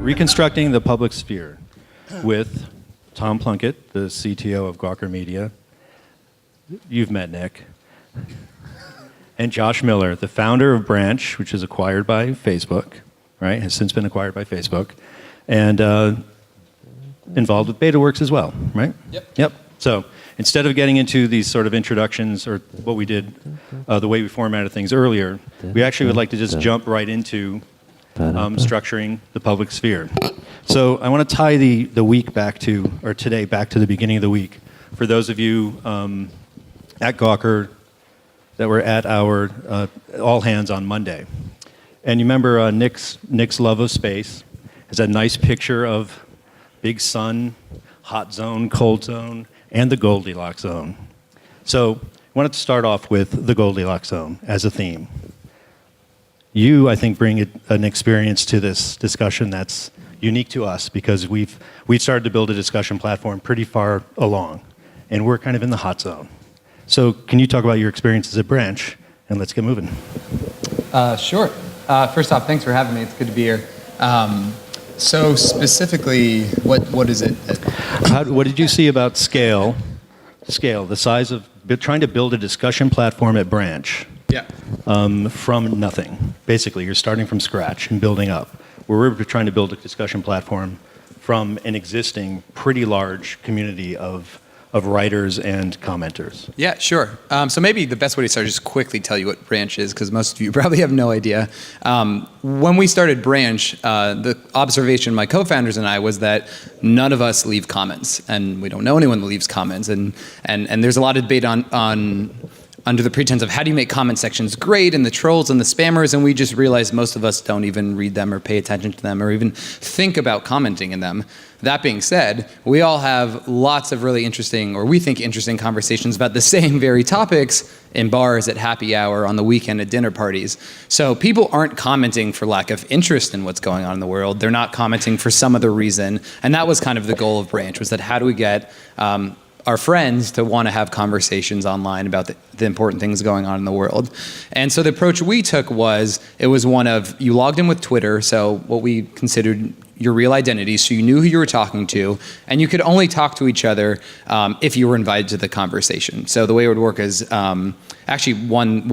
Reconstructing the Public Sphere with Tom Plunkett, the CTO of Gawker Media. You've met Nick. And Josh Miller, the founder of Branch, which is acquired by Facebook, right? Has since been acquired by Facebook. And involved with BetaWorks as well, right? Yep. So instead of getting into these sort of introductions or what we did, the way we formatted things earlier, we actually would like to just jump right into structuring the public sphere. So I want to tie the week back to, or today back to the beginning of the week. For those of you at Gawker that were at our all hands on Monday. And you remember Nick's love of space has that nice picture of big sun, hot zone, cold zone, and the Goldilocks zone. So I wanted to start off with the Goldilocks zone as a theme. You, I think, bring an experience to this discussion that's unique to us because we've started to build a discussion platform pretty far along, and we're kind of in the hot zone. So can you talk about your experiences at Branch, and let's get moving. Sure. First off, thanks for having me. It's good to be here. So specifically, what is it? What did you see about scale, the size of trying to build a discussion platform at Branch? Yeah. From nothing. Basically, you're starting from scratch and building up. We're trying to build a discussion platform from an existing pretty large community of writers and commenters. Yeah, sure. So maybe the best way to start is just quickly tell you what Branch is, because most of you probably have no idea. When we started Branch, the observation my co-founders and I was that none of us leave comments, and we don't know anyone that leaves comments, and there's a lot of debate on under the pretense of how do you make comment sections great and the trolls and the spammers, and we just realized most of us don't even read them or pay attention to them or even think about commenting in them. That being said, we all have lots of really interesting, or we think interesting, conversations about the same very topics in bars, at happy hour, on the weekend, at dinner parties. So people aren't commenting for lack of interest in what's going on in the world. They're not commenting for some other reason. And that was kind of the goal of Branch, was that how do we get our friends to want to have conversations online about the important things going on in the world. And so the approach we took was, it was one of, you logged in with Twitter, so what we considered your real identity, so you knew who you were talking to, and you could only talk to each other if you were invited to the conversation. So the way it would work is, actually one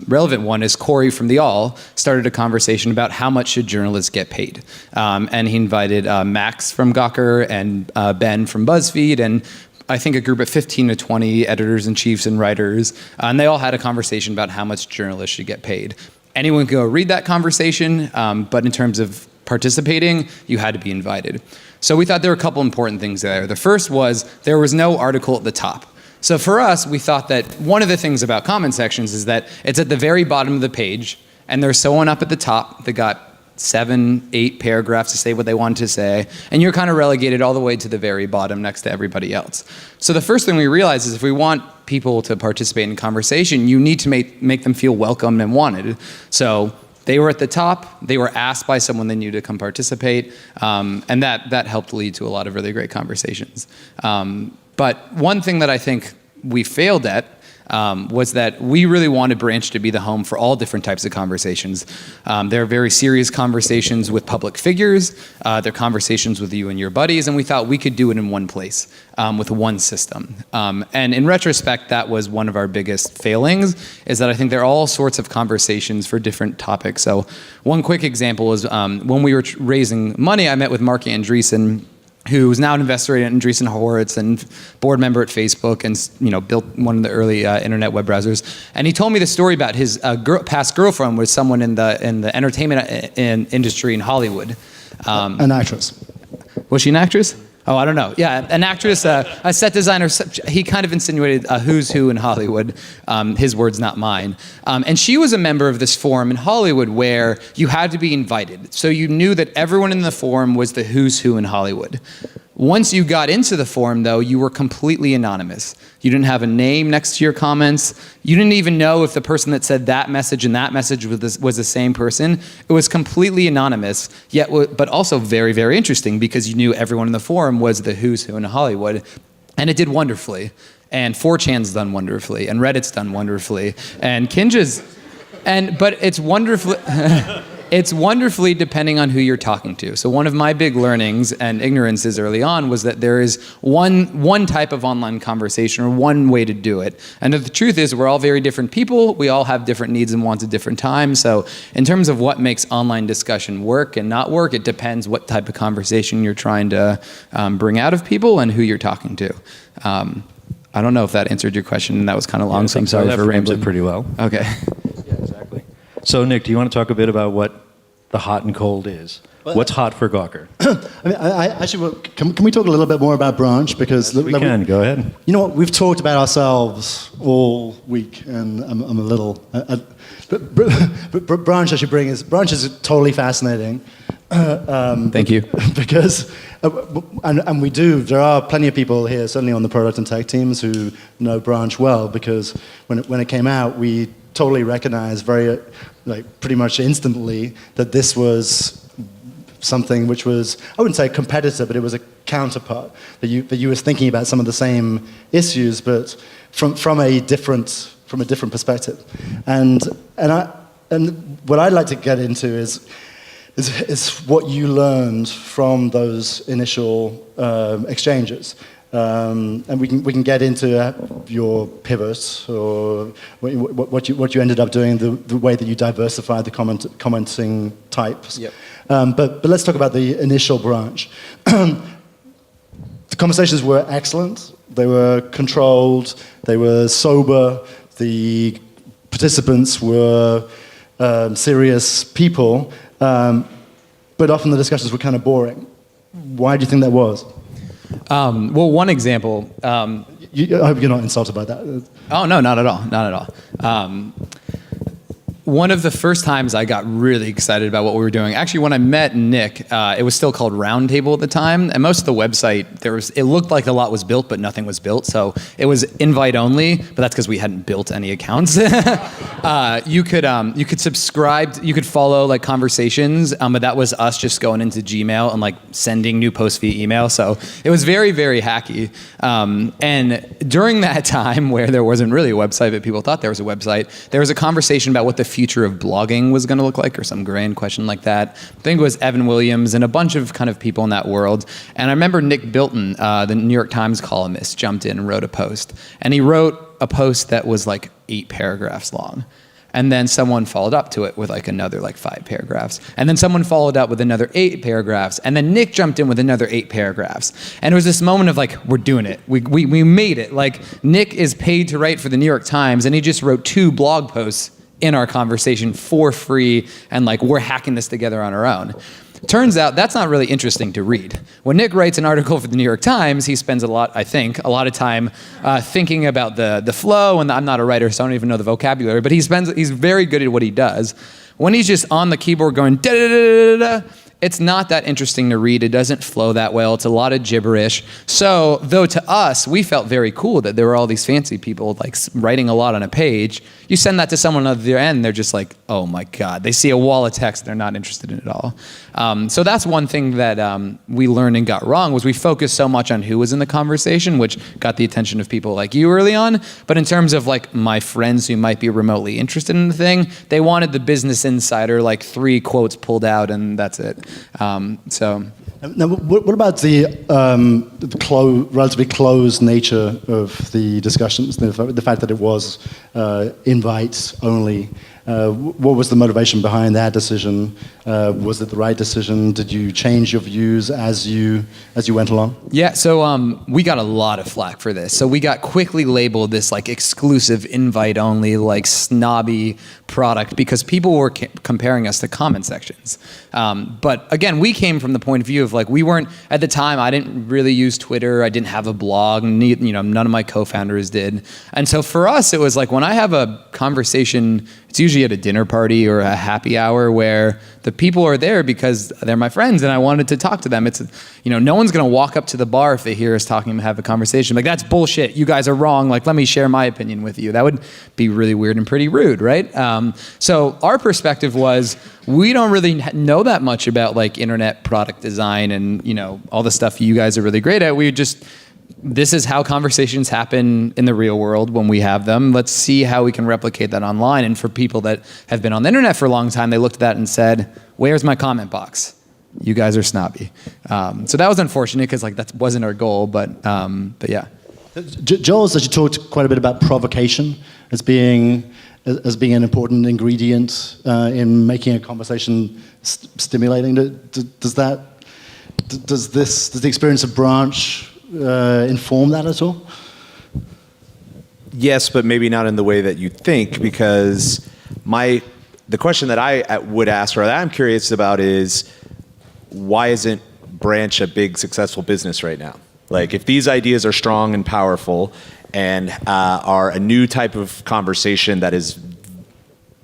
relevant one is Corey from The All started a conversation about how much should journalists get paid. And he invited Max from Gawker and Ben from BuzzFeed, and I think a group of 15 to 20 editors-in-chiefs and writers, and they all had a conversation about how much journalists should get paid. Anyone could go read that conversation, but in terms of participating, you had to be invited. So we thought there were a couple important things there. The first was there was no article at the top. So for us, we thought that one of the things about comment sections is that it's at the very bottom of the page, and there's someone up at the top that got 7, 8 paragraphs to say what they wanted to say, and you're kind of relegated all the way to the very bottom next to everybody else. So the first thing we realized is if we want people to participate in conversation, you need to make them feel welcome and wanted. So they were at the top, they were asked by someone they knew to come participate, and that helped lead to a lot of really great conversations. But one thing that I think we failed at was that we really wanted Branch to be the home for all different types of conversations. There are very serious conversations with public figures, there are conversations with you and your buddies, and we thought we could do it in one place, with one system. And in retrospect, that was one of our biggest failings, is that I think there are all sorts of conversations for different topics. So one quick example is when we were raising money, I met with Mark Andreessen, who's now an investor in Andreessen Horowitz and board member at Facebook, and built one of the early internet web browsers. And he told me the story about his past girlfriend was someone in the entertainment industry in Hollywood. An actress. Was she an actress? Oh, I don't know. Yeah, an actress, a set designer. He kind of insinuated a who's who in Hollywood. His words, not mine. And she was a member of this forum in Hollywood where you had to be invited. So you knew that everyone in the forum was the who's who in Hollywood. Once you got into the forum, though, you were completely anonymous. You didn't have a name next to your comments. You didn't even know if the person that said that message and that message was the same person. It was completely anonymous, yet, but also very, very interesting because you knew everyone in the forum was the who's who in Hollywood. And it did wonderfully. And 4chan's done wonderfully. And Reddit's done wonderfully. And Kinja's, but it's wonderfully... It's wonderfully depending on who you're talking to. So one of my big learnings and ignorances early on was that there is one type of online conversation or one way to do it. And the truth is we're all very different people. We all have different needs and wants at different times. So in terms of what makes online discussion work and not work, it depends what type of conversation you're trying to bring out of people and who you're talking to. I don't know if that answered your question, and that was kind of long, so I'm sorry for rambling. It pretty well. Okay. Yeah, exactly. So, Nick, do you want to talk a bit about what the hot and cold is? What's hot for Gawker? I mean, I actually, can we talk a little bit more about Branch? Because We can. Go ahead. You know what? We've talked about ourselves all week, and I'm a little. But Branch Branch is totally fascinating. Thank you. Because, and we do, there are plenty of people here, certainly on the product and tech teams, who know Branch well, because when it came out, we totally recognized pretty much instantly that this was something which was, I wouldn't say a competitor, but it was a counterpart, that you was thinking about some of the same issues, but from a different perspective. And what I'd like to get into is what you learned from those initial exchanges. And we can get into your pivots or what you ended up doing, the way that you diversified the commenting types. Yep. But let's talk about the initial Branch. The conversations were excellent. They were controlled. They were sober. The participants were serious people. But often the discussions were kind of boring. Why do you think that was? Well, one example. I hope you're not insulted by that. Oh, no, not at all. Not at all. One of the first times I got really excited about what we were doing, actually when I met Nick, it was still called Roundtable at the time, and most of the website, it looked like a lot was built, but nothing was built, so it was invite only, but that's because we hadn't built any accounts. You could subscribe, you could follow like conversations, but that was us just going into Gmail and like sending new posts via email, so it was very, very hacky. And during that time where there wasn't really a website, but people thought there was a website, there was a conversation about what the future of blogging was going to look like, or some grand question like that. I think it was Evan Williams and a bunch of kind of people in that world. And I remember Nick Bilton, the New York Times columnist, jumped in and wrote a post. And he wrote a post that was like 8 paragraphs long. And then someone followed up to it with like another like 5 paragraphs. And then someone followed up with another 8 paragraphs. And then Nick jumped in with another 8 paragraphs. And it was this moment of like, we're doing it. We made it. Like Nick is paid to write for the New York Times, and he just wrote 2 blog posts in our conversation for free, and like we're hacking this together on our own. Turns out that's not really interesting to read. When Nick writes an article for the New York Times, he spends a lot of time thinking about the flow, and I'm not a writer, so I don't even know the vocabulary, but he's very good at what he does. When he's just on the keyboard going da da da da da, it's not that interesting to read. It doesn't flow that well. It's a lot of gibberish. So, though to us, we felt very cool that there were all these fancy people like writing a lot on a page. You send that to someone on the other end, they're just like, oh my God. They see a wall of text they're not interested in at all. So that's one thing that we learned and got wrong, was we focused so much on who was in the conversation, which got the attention of people like you early on. But in terms of like my friends who might be remotely interested in the thing, they wanted the Business Insider, like 3 quotes pulled out, and that's it. Now, what about the relatively closed nature of the discussions? The fact that it was invite only. What was the motivation behind that decision? Was it the right decision? Did you change your views as you went along? Yeah, so we got a lot of flack for this. So we got quickly labeled this like exclusive invite only, like snobby product, because people were comparing us to comment sections. But again, we came from the point of view of like, we weren't, at the time, I didn't really use Twitter. I didn't have a blog. None of my co-founders did. And so for us, it was like, when I have a conversation, it's usually at a dinner party or a happy hour where the people are there because they're my friends and I wanted to talk to them. It's, no one's going to walk up to the bar if they hear us talking and have a conversation. Like, that's bullshit. You guys are wrong. Like, let me share my opinion with you. That would be really weird and pretty rude, right? So our perspective was, we don't really know that much about like internet product design and, all the stuff you guys are really great at. We just this is how conversations happen in the real world when we have them. Let's see how we can replicate that online. And for people that have been on the internet for a long time, they looked at that and said, where's my comment box? You guys are snobby. So that was unfortunate because like that wasn't our goal, but yeah. Joel said you talked quite a bit about provocation as being an important ingredient in making a conversation stimulating. Does the experience of Branch inform that at all? Yes, but maybe not in the way that you think, because the question that I would ask, or that I'm curious about, is why isn't Branch a big successful business right now? Like, if these ideas are strong and powerful and are a new type of conversation that is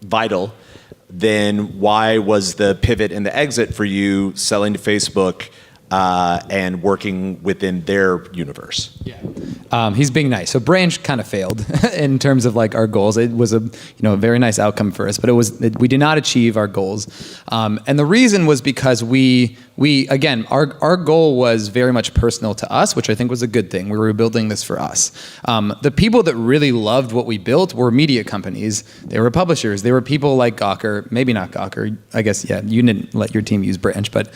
vital, then why was the pivot and the exit for you selling to Facebook and working within their universe? Yeah, he's being nice. So Branch kind of failed in terms of like our goals. It was a very nice outcome for us, but we did not achieve our goals. And the reason was because we again, our goal was very much personal to us, which I think was a good thing. We were building this for us. The people that really loved what we built were media companies. They were publishers. They were people like Gawker, maybe not Gawker. I guess, yeah, you didn't let your team use Branch, but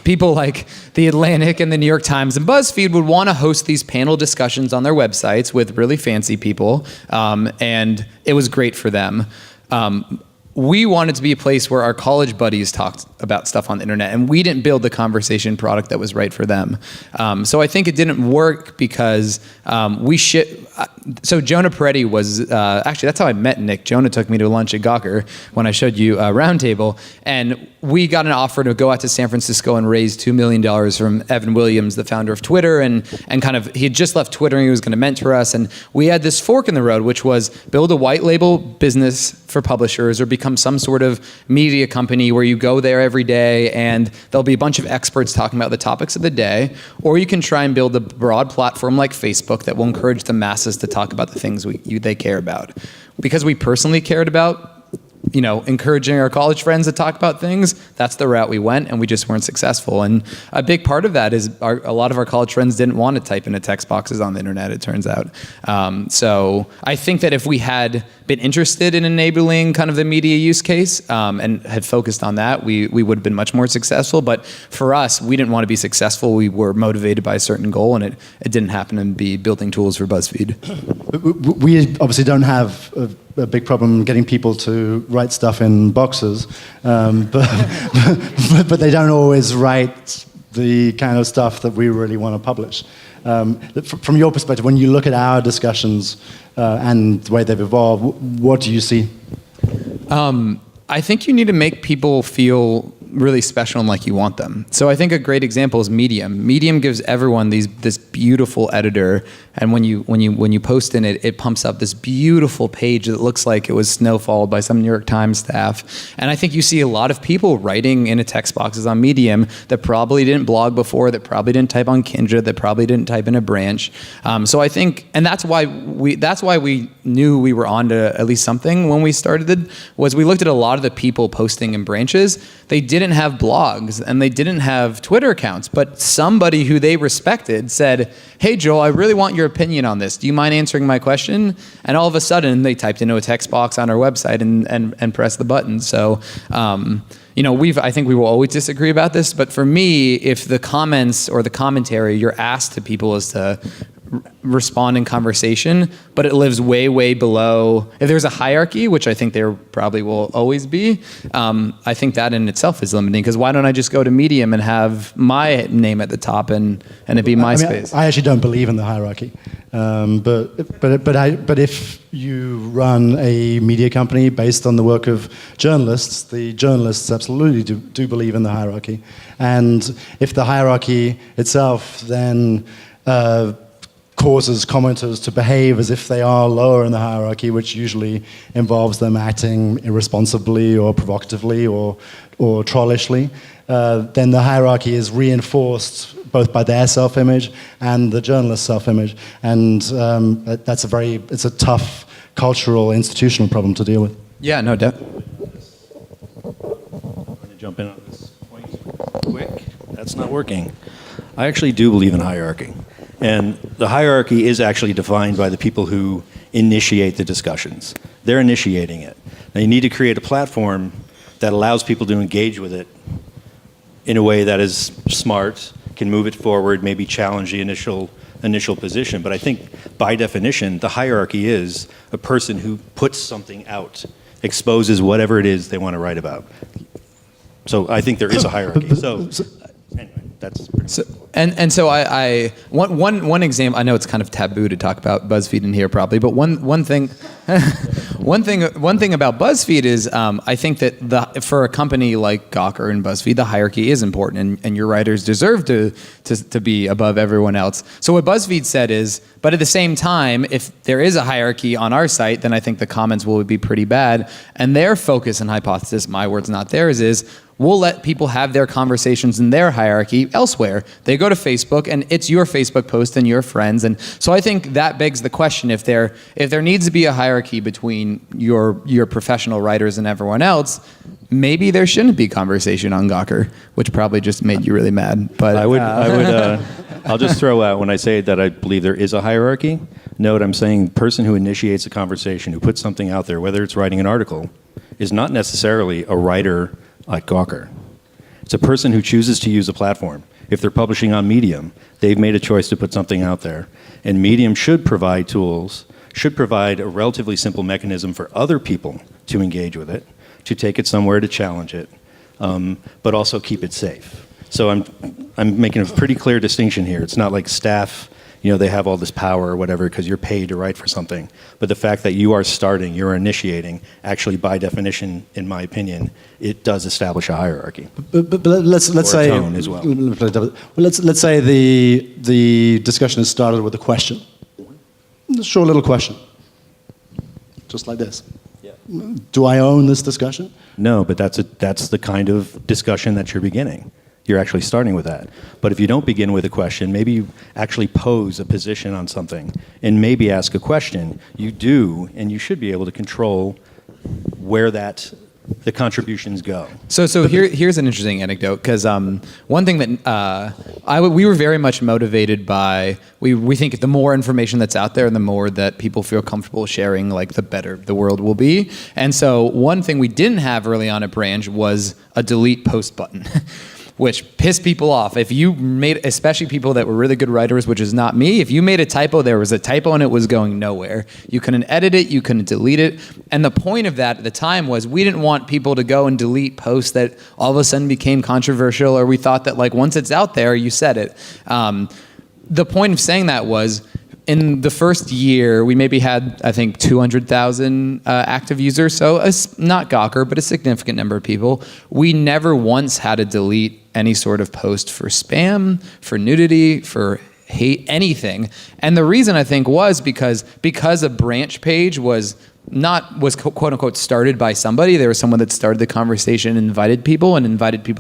people like The Atlantic and the New York Times and BuzzFeed would want to host these panel discussions on their websites with really fancy people, and it was great for them. We wanted to be a place where our college buddies talked about stuff on the internet, and we didn't build the conversation product that was right for them. So I think it didn't work because so Jonah Peretti was, actually that's how I met Nick. Jonah took me to lunch at Gawker when I showed you Roundtable, and we got an offer to go out to San Francisco and raise $2 million from Evan Williams, the founder of Twitter, and kind of, he had just left Twitter and he was going to mentor us, and we had this fork in the road, which was build a white label business for publishers or become some sort of media company where you go there every day and there'll be a bunch of experts talking about the topics of the day, or you can try and build a broad platform like Facebook that will encourage the masses to talk about the things they care about. Because we personally cared about encouraging our college friends to talk about things, that's the route we went, and we just weren't successful. And a big part of that is a lot of our college friends didn't want to type into text boxes on the internet, it turns out. So I think that if we had been interested in enabling kind of the media use case and had focused on that, we would have been much more successful. But for us, we didn't want to be successful. We were motivated by a certain goal, and it didn't happen to be building tools for BuzzFeed. We obviously don't have a big problem getting people to write stuff in boxes, but they don't always write the kind of stuff that we really want to publish. From your perspective, when you look at our discussions and the way they've evolved, what do you see? I think you need to make people feel really special and like you want them. So I think a great example is Medium. Medium gives everyone this beautiful editor, and when you post in it, it pumps up this beautiful page that looks like it was snowfalled by some New York Times staff. And I think you see a lot of people writing into text boxes on Medium that probably didn't blog before, that probably didn't type on Kindred, that probably didn't type in a Branch. So I think, and that's why we knew we were on to at least something when we started, was we looked at a lot of the people posting in Branches. They didn't have blogs and they didn't have Twitter accounts, but somebody who they respected said, "Hey Joel, I really want your opinion on this. Do you mind answering my question?" And all of a sudden they typed into a text box on our website and pressed the button. So I think we will always disagree about this, but for me, if the comments or the commentary you're asked to people is to respond in conversation, but it lives way, way below. If there's a hierarchy, which I think there probably will always be, I think that in itself is limiting, because why don't I just go to Medium and have my name at the top and it be my space? I actually don't believe in the hierarchy, but if you run a media company based on the work of journalists, the journalists absolutely do believe in the hierarchy, and if the hierarchy itself then causes commenters to behave as if they are lower in the hierarchy, which usually involves them acting irresponsibly or provocatively or trollishly, then the hierarchy is reinforced both by their self-image and the journalist's self-image, and it's a tough cultural, institutional problem to deal with. Yeah, no doubt. I'm going to jump in on this point quick. That's not working. I actually do believe in hierarchy. And the hierarchy is actually defined by the people who initiate the discussions. They're initiating it. Now you need to create a platform that allows people to engage with it in a way that is smart, can move it forward, maybe challenge the initial position. But I think by definition, the hierarchy is a person who puts something out, exposes whatever it is they want to write about. So I think there is a hierarchy. So anyway, that's pretty much. So one example. I know it's kind of taboo to talk about BuzzFeed in here, probably, but one thing about BuzzFeed is I think that for a company like Gawker and BuzzFeed, the hierarchy is important, and your writers deserve to be above everyone else. So what BuzzFeed said is, but at the same time, if there is a hierarchy on our site, then I think the comments will be pretty bad. And their focus and hypothesis, my words not theirs, is we'll let people have their conversations in their hierarchy elsewhere. They go to Facebook, and it's your Facebook post and your friends. And so I think that begs the question, if there needs to be a hierarchy between your professional writers and everyone else, maybe there shouldn't be conversation on Gawker, which probably just made you really mad. But I'll just throw out, when I say that I believe there is a hierarchy, note I'm saying the person who initiates a conversation, who puts something out there, whether it's writing an article, is not necessarily a writer like Gawker. It's a person who chooses to use a platform. If they're publishing on Medium, they've made a choice to put something out there. And Medium should provide tools, should provide a relatively simple mechanism for other people to engage with it, to take it somewhere to challenge it, but also keep it safe. So I'm making a pretty clear distinction here. It's not like staff, they have all this power or whatever because you're paid to write for something. But the fact that you are starting, you're initiating, actually by definition, in my opinion, it does establish a hierarchy. But let's say a tone as well. Let's say the discussion has started with a question, a short little question, just like this. Yeah. Do I own this discussion? No, but that's the kind of discussion that you're beginning. You're actually starting with that. But if you don't begin with a question, maybe you actually pose a position on something and maybe ask a question. You do, and you should be able to control where the contributions go. So here's an interesting anecdote, because one thing that we were very much motivated by, we think the more information that's out there and the more that people feel comfortable sharing, like the better the world will be. And so one thing we didn't have early on at Branch was a delete post button. Which pissed people off. If you made, especially people that were really good writers, which is not me, if you made a typo, there was a typo and it was going nowhere. You couldn't edit it, you couldn't delete it. And the point of that at the time was we didn't want people to go and delete posts that all of a sudden became controversial, or we thought that like once it's out there, you said it. The point of saying that was, in the first year, we maybe had, I think, 200,000 active users. So not Gawker, but a significant number of people. We never once had to delete any sort of post for spam, for nudity, for hate, anything. And the reason I think was because a Branch page was quote unquote started by somebody. There was someone that started the conversation and invited people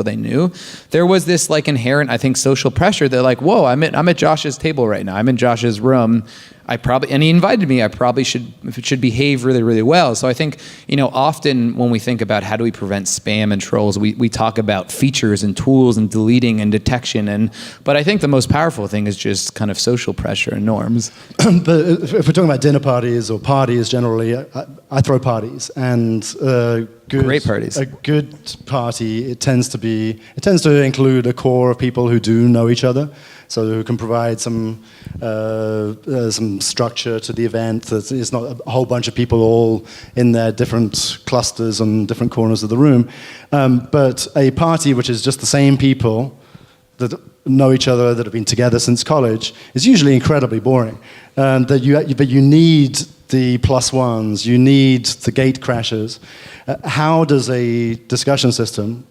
they knew. There was this like inherent, I think, social pressure that like, whoa, I'm at Josh's table right now. I'm in Josh's room. And he invited me. I probably should behave really, really well. So I think, often when we think about how do we prevent spam and trolls, we talk about features and tools and deleting and detection. But I think the most powerful thing is just kind of social pressure and norms. But if we're talking about dinner parties or parties generally, I throw parties, and great parties. A good party, it tends to include a core of people who do know each other, so who can provide some structure to the event. That it's not a whole bunch of people all in their different clusters on different corners of the room, but a party which is just the same people that know each other, that have been together since college, is usually incredibly boring. But you need the plus ones, you need the gate crashers. How does a discussion system,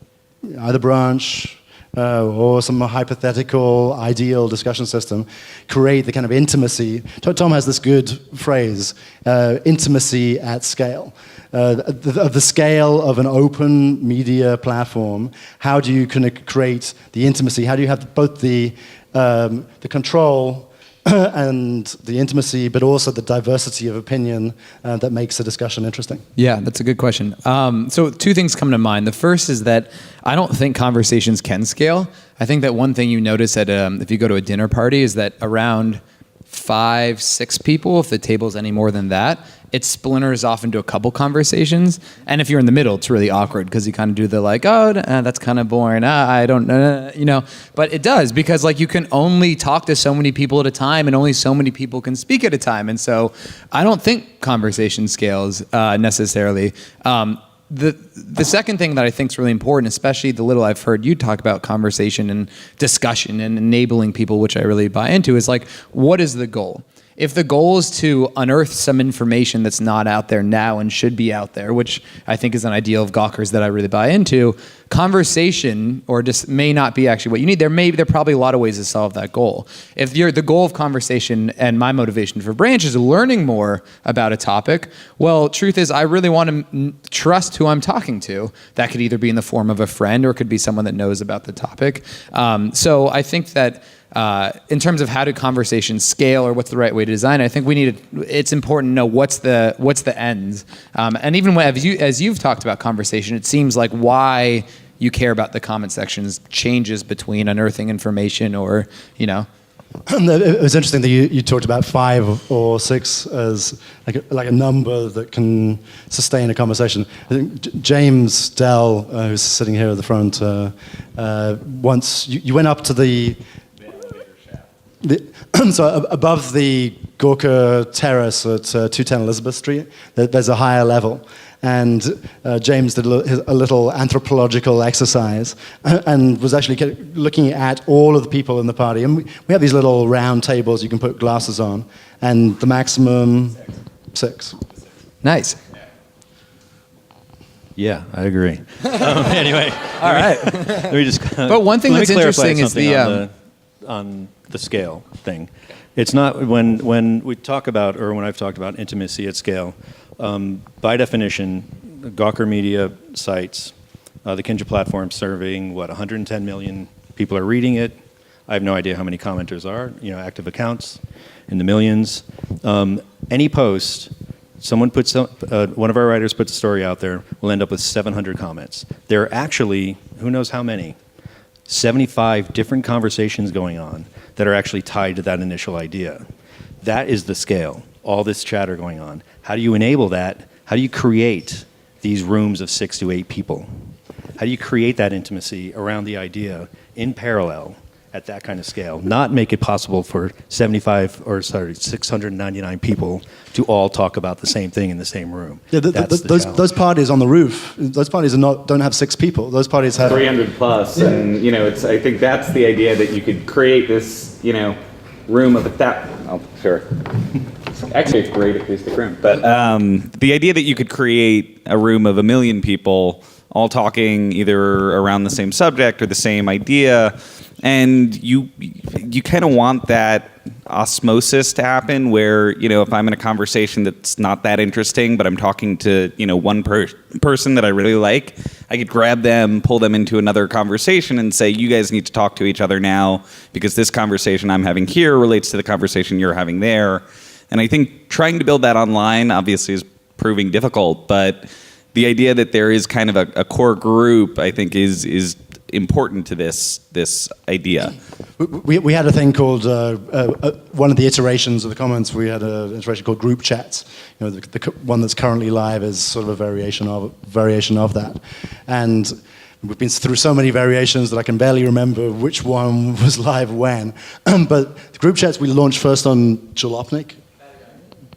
either Branch or some hypothetical ideal discussion system, create the kind of intimacy? Tom has this good phrase, intimacy at scale. The scale of an open media platform, how do you create the intimacy? How do you have both the control and the intimacy, but also the diversity of opinion that makes the discussion interesting? Yeah, that's a good question. So two things come to mind. The first is that I don't think conversations can scale. I think that one thing you notice at if you go to a dinner party is that around 5, 6 people, if the table's any more than that, it splinters off into a couple conversations. And if you're in the middle, it's really awkward because you kind of do the like, oh, that's kind of boring. I don't know, you know. But it does because like you can only talk to so many people at a time and only so many people can speak at a time. And so I don't think conversation scales necessarily. The second thing that I think is really important, especially the little I've heard you talk about conversation and discussion and enabling people, which I really buy into, is like, what is the goal? If the goal is to unearth some information that's not out there now and should be out there, which I think is an ideal of Gawker's that I really buy into, conversation or just may not be actually what you need. There are probably a lot of ways to solve that goal. If the goal of conversation and my motivation for Branch is learning more about a topic, well, truth is I really want to trust who I'm talking to. That could either be in the form of a friend or it could be someone that knows about the topic. So I think that in terms of how do conversations scale or what's the right way to design it, I think it's important to know what's the end. And even as you've talked about conversation, it seems like why you care about the comment sections changes between unearthing information or, you know. It was interesting that you talked about 5 or 6 as like a number that can sustain a conversation. I think James Dell, who's sitting here at the front, once you went up to so above the Gawker Terrace at 210 Elizabeth Street, there's a higher level. And James did a little anthropological exercise and was actually looking at all of the people in the party. And we have these little round tables you can put glasses on, and the maximum 6. Nice. Yeah, I agree. Anyway, all right. Let me just. But one thing that's interesting is on the scale thing. It's not when we talk about, or when I've talked about intimacy at scale, by definition, Gawker Media sites, the Kinja platform serving, 110 million people are reading it. I have no idea how many commenters are, active accounts in the millions. Any post, someone puts, one of our writers puts a story out there, will end up with 700 comments. There are actually, who knows how many, 75 different conversations going on that are actually tied to that initial idea. That is the scale, all this chatter going on. How do you enable that? How do you create these rooms of 6 to 8 people? How do you create that intimacy around the idea in parallel at that kind of scale? Not make it possible for 699 people to all talk about the same thing in the same room. Yeah, those parties on the roof, those parties don't have 6 people. Those parties have 300 plus, and I think that's the idea that you could create this, room of that. Oh, sure. Actually, it's great acoustic room. But the idea that you could create a room of 1 million people all talking either around the same subject or the same idea, and you kind of want that osmosis to happen where, if I'm in a conversation that's not that interesting, but I'm talking to, one person that I really like, I could grab them, pull them into another conversation and say, you guys need to talk to each other now because this conversation I'm having here relates to the conversation you're having there. And I think trying to build that online obviously is proving difficult, but the idea that there is kind of a core group, I think, is important to this idea. We had a thing called, one of the iterations of the comments, we had an iteration called group chats. The one that's currently live is sort of a variation of that. And we've been through so many variations that I can barely remember which one was live when. But the group chats we launched first on Jalopnik.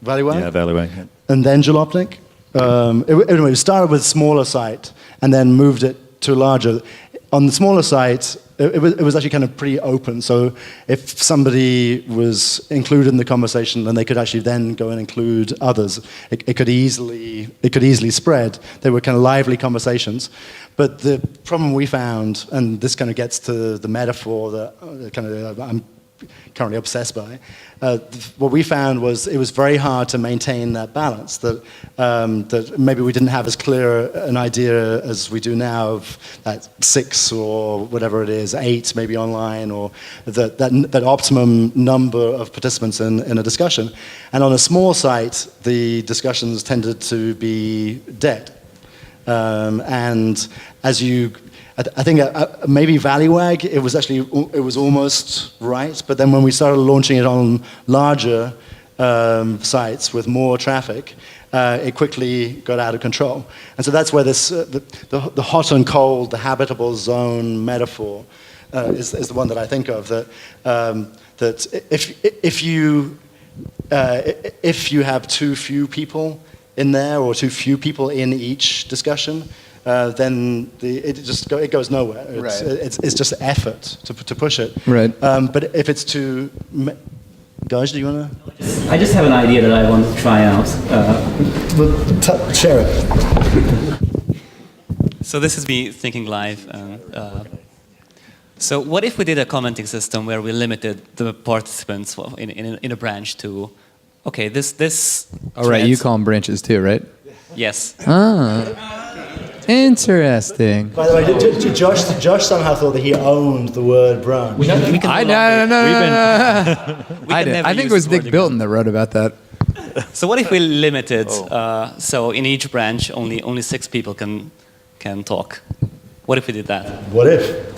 Valleyway? Yeah, Valleyway. Yeah. And then Jalopnik. Anyway, we started with a smaller site and then moved it to larger. On the smaller site, it was actually kind of pretty open. So if somebody was included in the conversation, then they could actually then go and include others. It could easily spread. They were kind of lively conversations. But the problem we found, and this kind of gets to the metaphor that kind of I'm currently obsessed by. What we found was it was very hard to maintain that balance, that maybe we didn't have as clear an idea as we do now of that 6 or whatever it is, 8 maybe online, or that optimum number of participants in a discussion. And on a small site, the discussions tended to be dead. And as I think maybe Valleywag, it was almost right, but then when we started launching it on larger sites with more traffic, it quickly got out of control. And so that's where this the hot and cold, the habitable zone metaphor is the one that I think of. That if you have too few people in there or too few people in each discussion, then it goes nowhere. It's just effort to push it. Right. But if it's too, guys, do you want to? I just have an idea that I want to try out. Share it. So this is me thinking live. So what if we did a commenting system where we limited the participants in a branch to, okay, this. All right, you call them branches too, right? Yes. Interesting. By the way, Josh somehow thought that he owned the word branch. I think it was Dick Bilton that wrote about that. So what if we limited? So in each branch, only 6 people can talk. What if we did that? What if?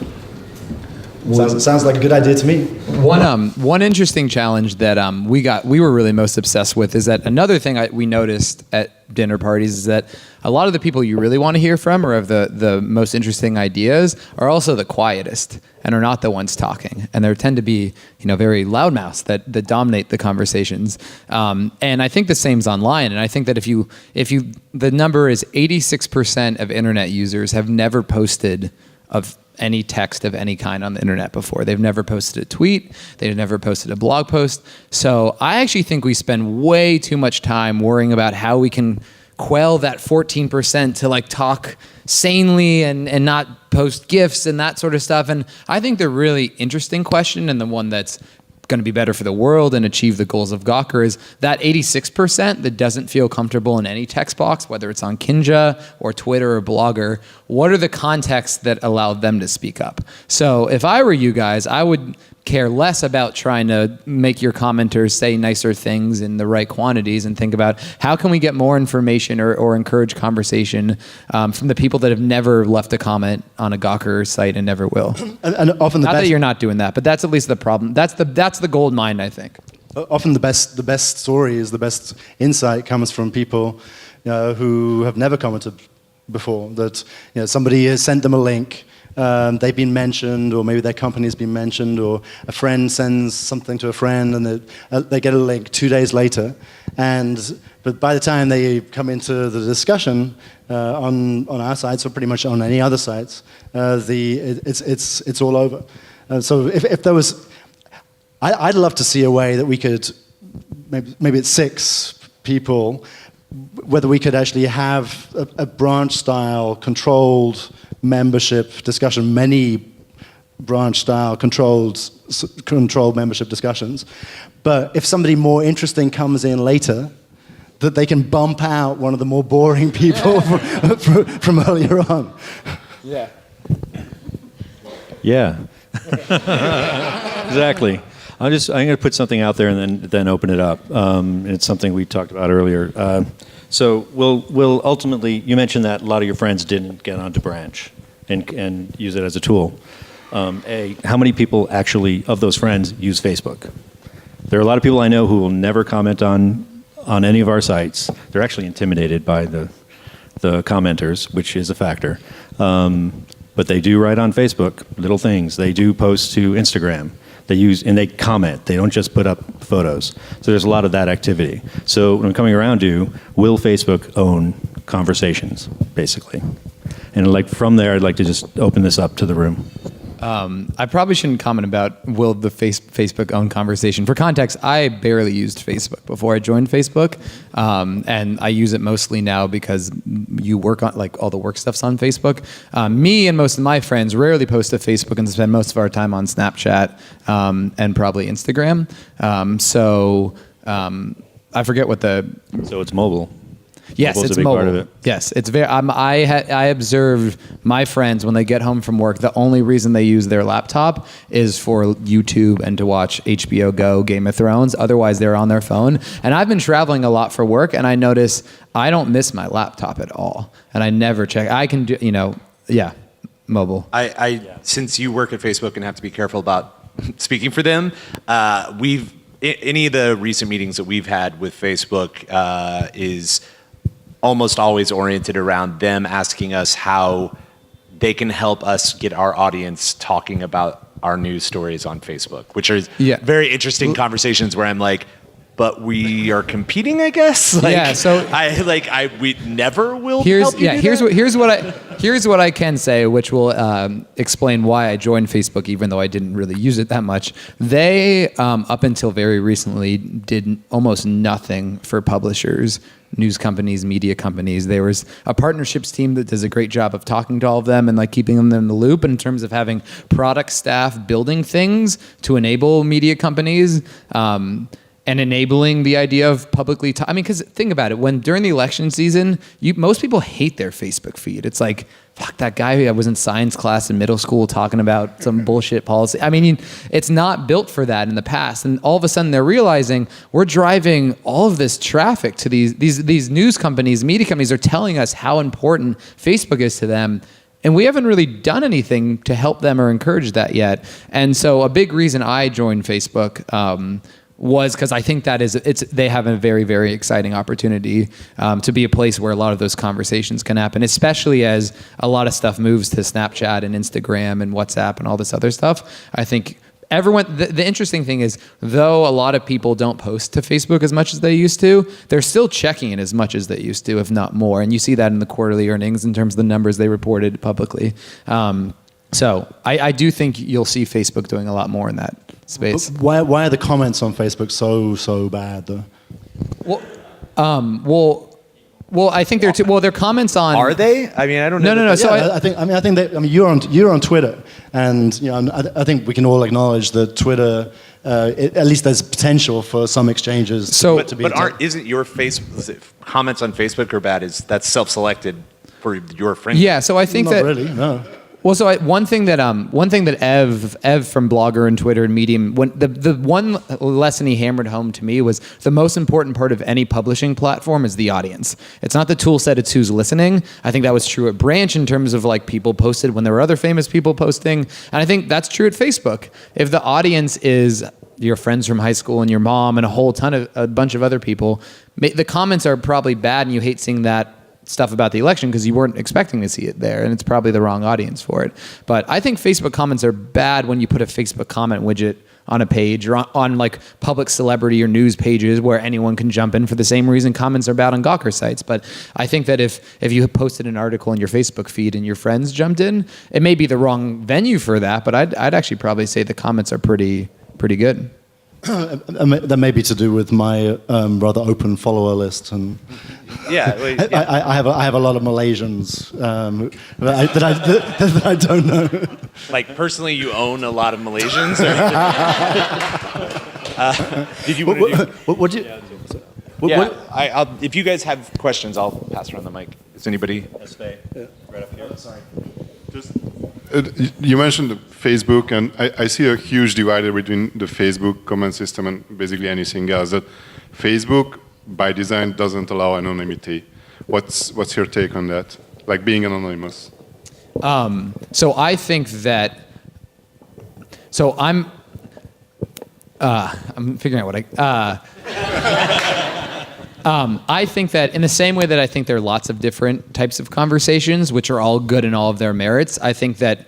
Sounds like a good idea to me. One interesting challenge that we were really most obsessed with is that another thing we noticed at dinner parties is that a lot of the people you really want to hear from or have the most interesting ideas are also the quietest and are not the ones talking, and there tend to be very loudmouths that dominate the conversations. And I think the same's online. And I think that if you the number is 86% of internet users have never posted of any text of any kind on the internet before. They've never posted a tweet. They've never posted a blog post. So I actually think we spend way too much time worrying about how we can quell that 14% to talk sanely and not post GIFs and that sort of stuff. And I think the really interesting question, and the one that's going to be better for the world and achieve the goals of Gawker, is that 86% that doesn't feel comfortable in any text box, whether it's on Kinja or Twitter or Blogger. What are the contexts that allow them to speak up? So if I were you guys, I would care less about trying to make your commenters say nicer things in the right quantities and think about how can we get more information or encourage conversation from the people that have never left a comment on a Gawker site and never will. And often not that you're not doing that, but that's at least the problem. That's the gold mine, I think. Often the best stories, the best insight comes from people who have never commented before. That somebody has sent them a link. They've been mentioned, or maybe their company's been mentioned, or a friend sends something to a friend, and they get a link 2 days later. But by the time they come into the discussion on our sites, or pretty much on any other sites, it's all over. So if there was, I'd love to see a way that we could, maybe it's 6 people, whether we could actually have a branch-style controlled membership discussion, many branch-style controlled membership discussions. But if somebody more interesting comes in later, that they can bump out one of the more boring people from earlier on. Yeah. Yeah. Exactly. I'm going to put something out there and then open it up. It's something we talked about earlier. So we'll ultimately, you mentioned that a lot of your friends didn't get onto Branch and use it as a tool. How many people actually, of those friends, use Facebook? There are a lot of people I know who will never comment on any of our sites. They're actually intimidated by the commenters, which is a factor. But they do write on Facebook, little things. They do post to Instagram. They comment. They don't just put up photos. So there's a lot of that activity. So what I'm coming around to, will Facebook own conversations, basically? And from there, I'd like to just open this up to the room. I probably shouldn't comment about will the Facebook own conversation. For context, I barely used Facebook before I joined Facebook, and I use it mostly now because you work on like all the work stuff's on Facebook. Me and most of my friends rarely post to Facebook and spend most of our time on Snapchat and probably Instagram. I forget what the. So it's mobile. Yes, Mobile's it's a big mobile. part of it. Yes, it's very. I observe my friends when they get home from work. The only reason they use their laptop is for YouTube and to watch HBO Go, Game of Thrones. Otherwise, they're on their phone. And I've been traveling a lot for work, and I notice I don't miss my laptop at all, and I never check. I can do, mobile. Since you work at Facebook and have to be careful about speaking for them, any of the recent meetings that we've had with Facebook is almost always oriented around them asking us how they can help us get our audience talking about our news stories on Facebook, which are very interesting conversations where I'm like, but we are competing, I guess. We never will help you do that. Here's what I can say, which will explain why I joined Facebook, even though I didn't really use it that much. They, up until very recently, did almost nothing for publishers, news companies, media companies. There was a partnerships team that does a great job of talking to all of them and like keeping them in the loop in terms of having product staff building things to enable media companies. And enabling the idea of publicly, because think about it, when during the election season, most people hate their Facebook feed. It's like, fuck that guy I was in science class in middle school talking about some bullshit policy. It's not built for that in the past. And all of a sudden they're realizing we're driving all of this traffic to these news companies, media companies are telling us how important Facebook is to them. And we haven't really done anything to help them or encourage that yet. And so a big reason I joined Facebook, was because I think they have a very, very exciting opportunity to be a place where a lot of those conversations can happen, especially as a lot of stuff moves to Snapchat and Instagram and WhatsApp and all this other stuff. I think the interesting thing is, though a lot of people don't post to Facebook as much as they used to, they're still checking it as much as they used to, if not more. And you see that in the quarterly earnings in terms of the numbers they reported publicly. So I do think you'll see Facebook doing a lot more in that space. Why are the comments on Facebook so bad though? Well, I think they're comments on. Are they? I don't know. No. So I think you're on Twitter, and I think we can all acknowledge that Twitter, at least there's potential for some exchanges. Isn't your comments on Facebook are bad? That's self-selected for your friends? Yeah. So I think Not really, no. Well, so one thing that Ev from Blogger and Twitter and Medium, the one lesson he hammered home to me was the most important part of any publishing platform is the audience. It's not the tool set; it's who's listening. I think that was true at Branch in terms of like people posted when there were other famous people posting, and I think that's true at Facebook. If the audience is your friends from high school and your mom and a bunch of other people, the comments are probably bad, and you hate seeing that stuff about the election because you weren't expecting to see it there, and it's probably the wrong audience for it. But I think Facebook comments are bad when you put a Facebook comment widget on a page or on like public celebrity or news pages where anyone can jump in for the same reason comments are bad on Gawker sites. But I think that if you posted an article in your Facebook feed and your friends jumped in, it may be the wrong venue for that, but I'd actually probably say the comments are pretty good. That may be to do with my rather open follower list, and I have a lot of Malaysians that I don't know. Like personally, you own a lot of Malaysians. Did you? What do you? If you guys have questions, I'll pass around the mic. Is anybody? Right up here. Sorry. You mentioned Facebook, and I see a huge divider between the Facebook comment system and basically anything else. That Facebook, by design, doesn't allow anonymity. What's your take on that? Like being anonymous? So I think that. So I'm figuring out what I think that in the same way that I think there are lots of different types of conversations, which are all good in all of their merits, I think that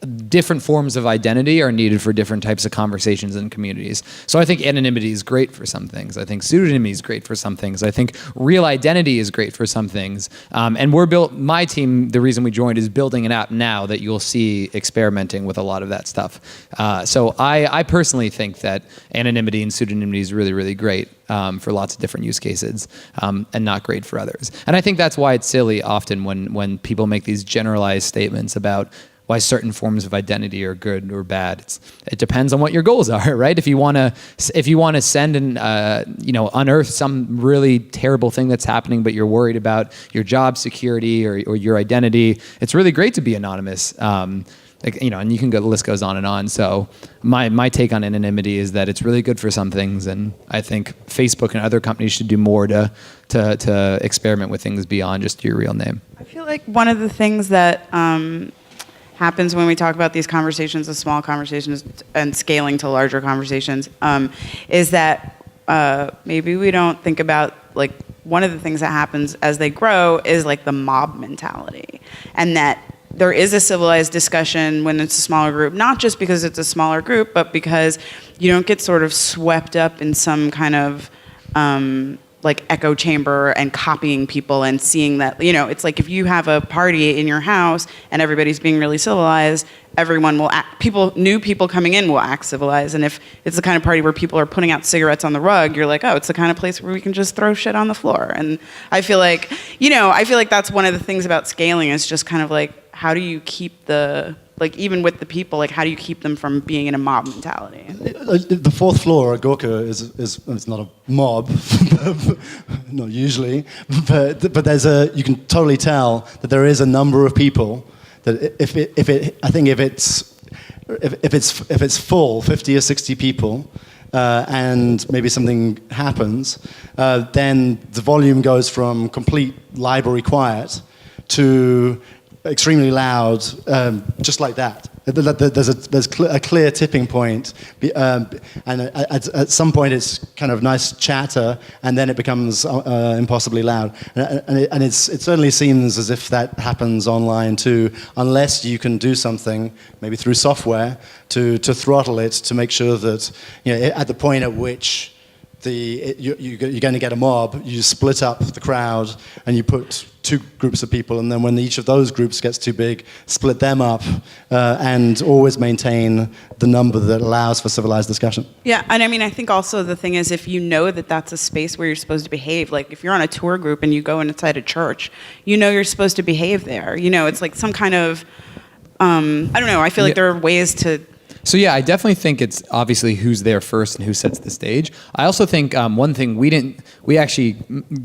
different forms of identity are needed for different types of conversations and communities. So I think anonymity is great for some things. I think pseudonymity is great for some things. I think real identity is great for some things. And my team, the reason we joined is building an app now that you'll see experimenting with a lot of that stuff. So I personally think that anonymity and pseudonymity is really, really great for lots of different use cases, and not great for others. And I think that's why it's silly often when people make these generalized statements about why certain forms of identity are good or bad. It depends on what your goals are, right? If you want to send and unearth some really terrible thing that's happening, but you're worried about your job security or your identity, it's really great to be anonymous. And you can go, the list goes on and on. So my take on anonymity is that it's really good for some things, and I think Facebook and other companies should do more to experiment with things beyond just your real name. I feel like one of the things that happens when we talk about these conversations, the small conversations, and scaling to larger conversations, is that maybe we don't think about, like, one of the things that happens as they grow is like the mob mentality, and that there is a civilized discussion when it's a smaller group, not just because it's a smaller group, but because you don't get sort of swept up in some kind of like echo chamber and copying people and seeing that, it's like if you have a party in your house and everybody's being really civilized, everyone will act, new people coming in will act civilized. And if it's the kind of party where people are putting out cigarettes on the rug, you're like, oh, it's the kind of place where we can just throw shit on the floor. And I feel like, that's one of the things about scaling is just kind of like, how do you keep even with the people, like, how do you keep them from being in a mob mentality? The fourth floor at Gorka is it's not a mob, not usually, but you can totally tell that there is a number of people that if it's full, 50 or 60 people, and maybe something happens, then the volume goes from complete library quiet to extremely loud, just like that. There's a clear tipping point, and at some point it's kind of nice chatter, and then it becomes impossibly loud. And it certainly seems as if that happens online too, unless you can do something, maybe through software, to throttle it, to make sure that at the point at which you're going to get a mob, you split up the crowd and you put two groups of people, and then when each of those groups gets too big, split them up, and always maintain the number that allows for civilized discussion. Yeah, and I mean, I think also the thing is, if you know that that's a space where you're supposed to behave, like if you're on a tour group and you go inside a church, you're supposed to behave there. It's like some kind of, I don't know, I feel like there are ways to... So yeah, I definitely think it's obviously who's there first and who sets the stage. I also think one thing we actually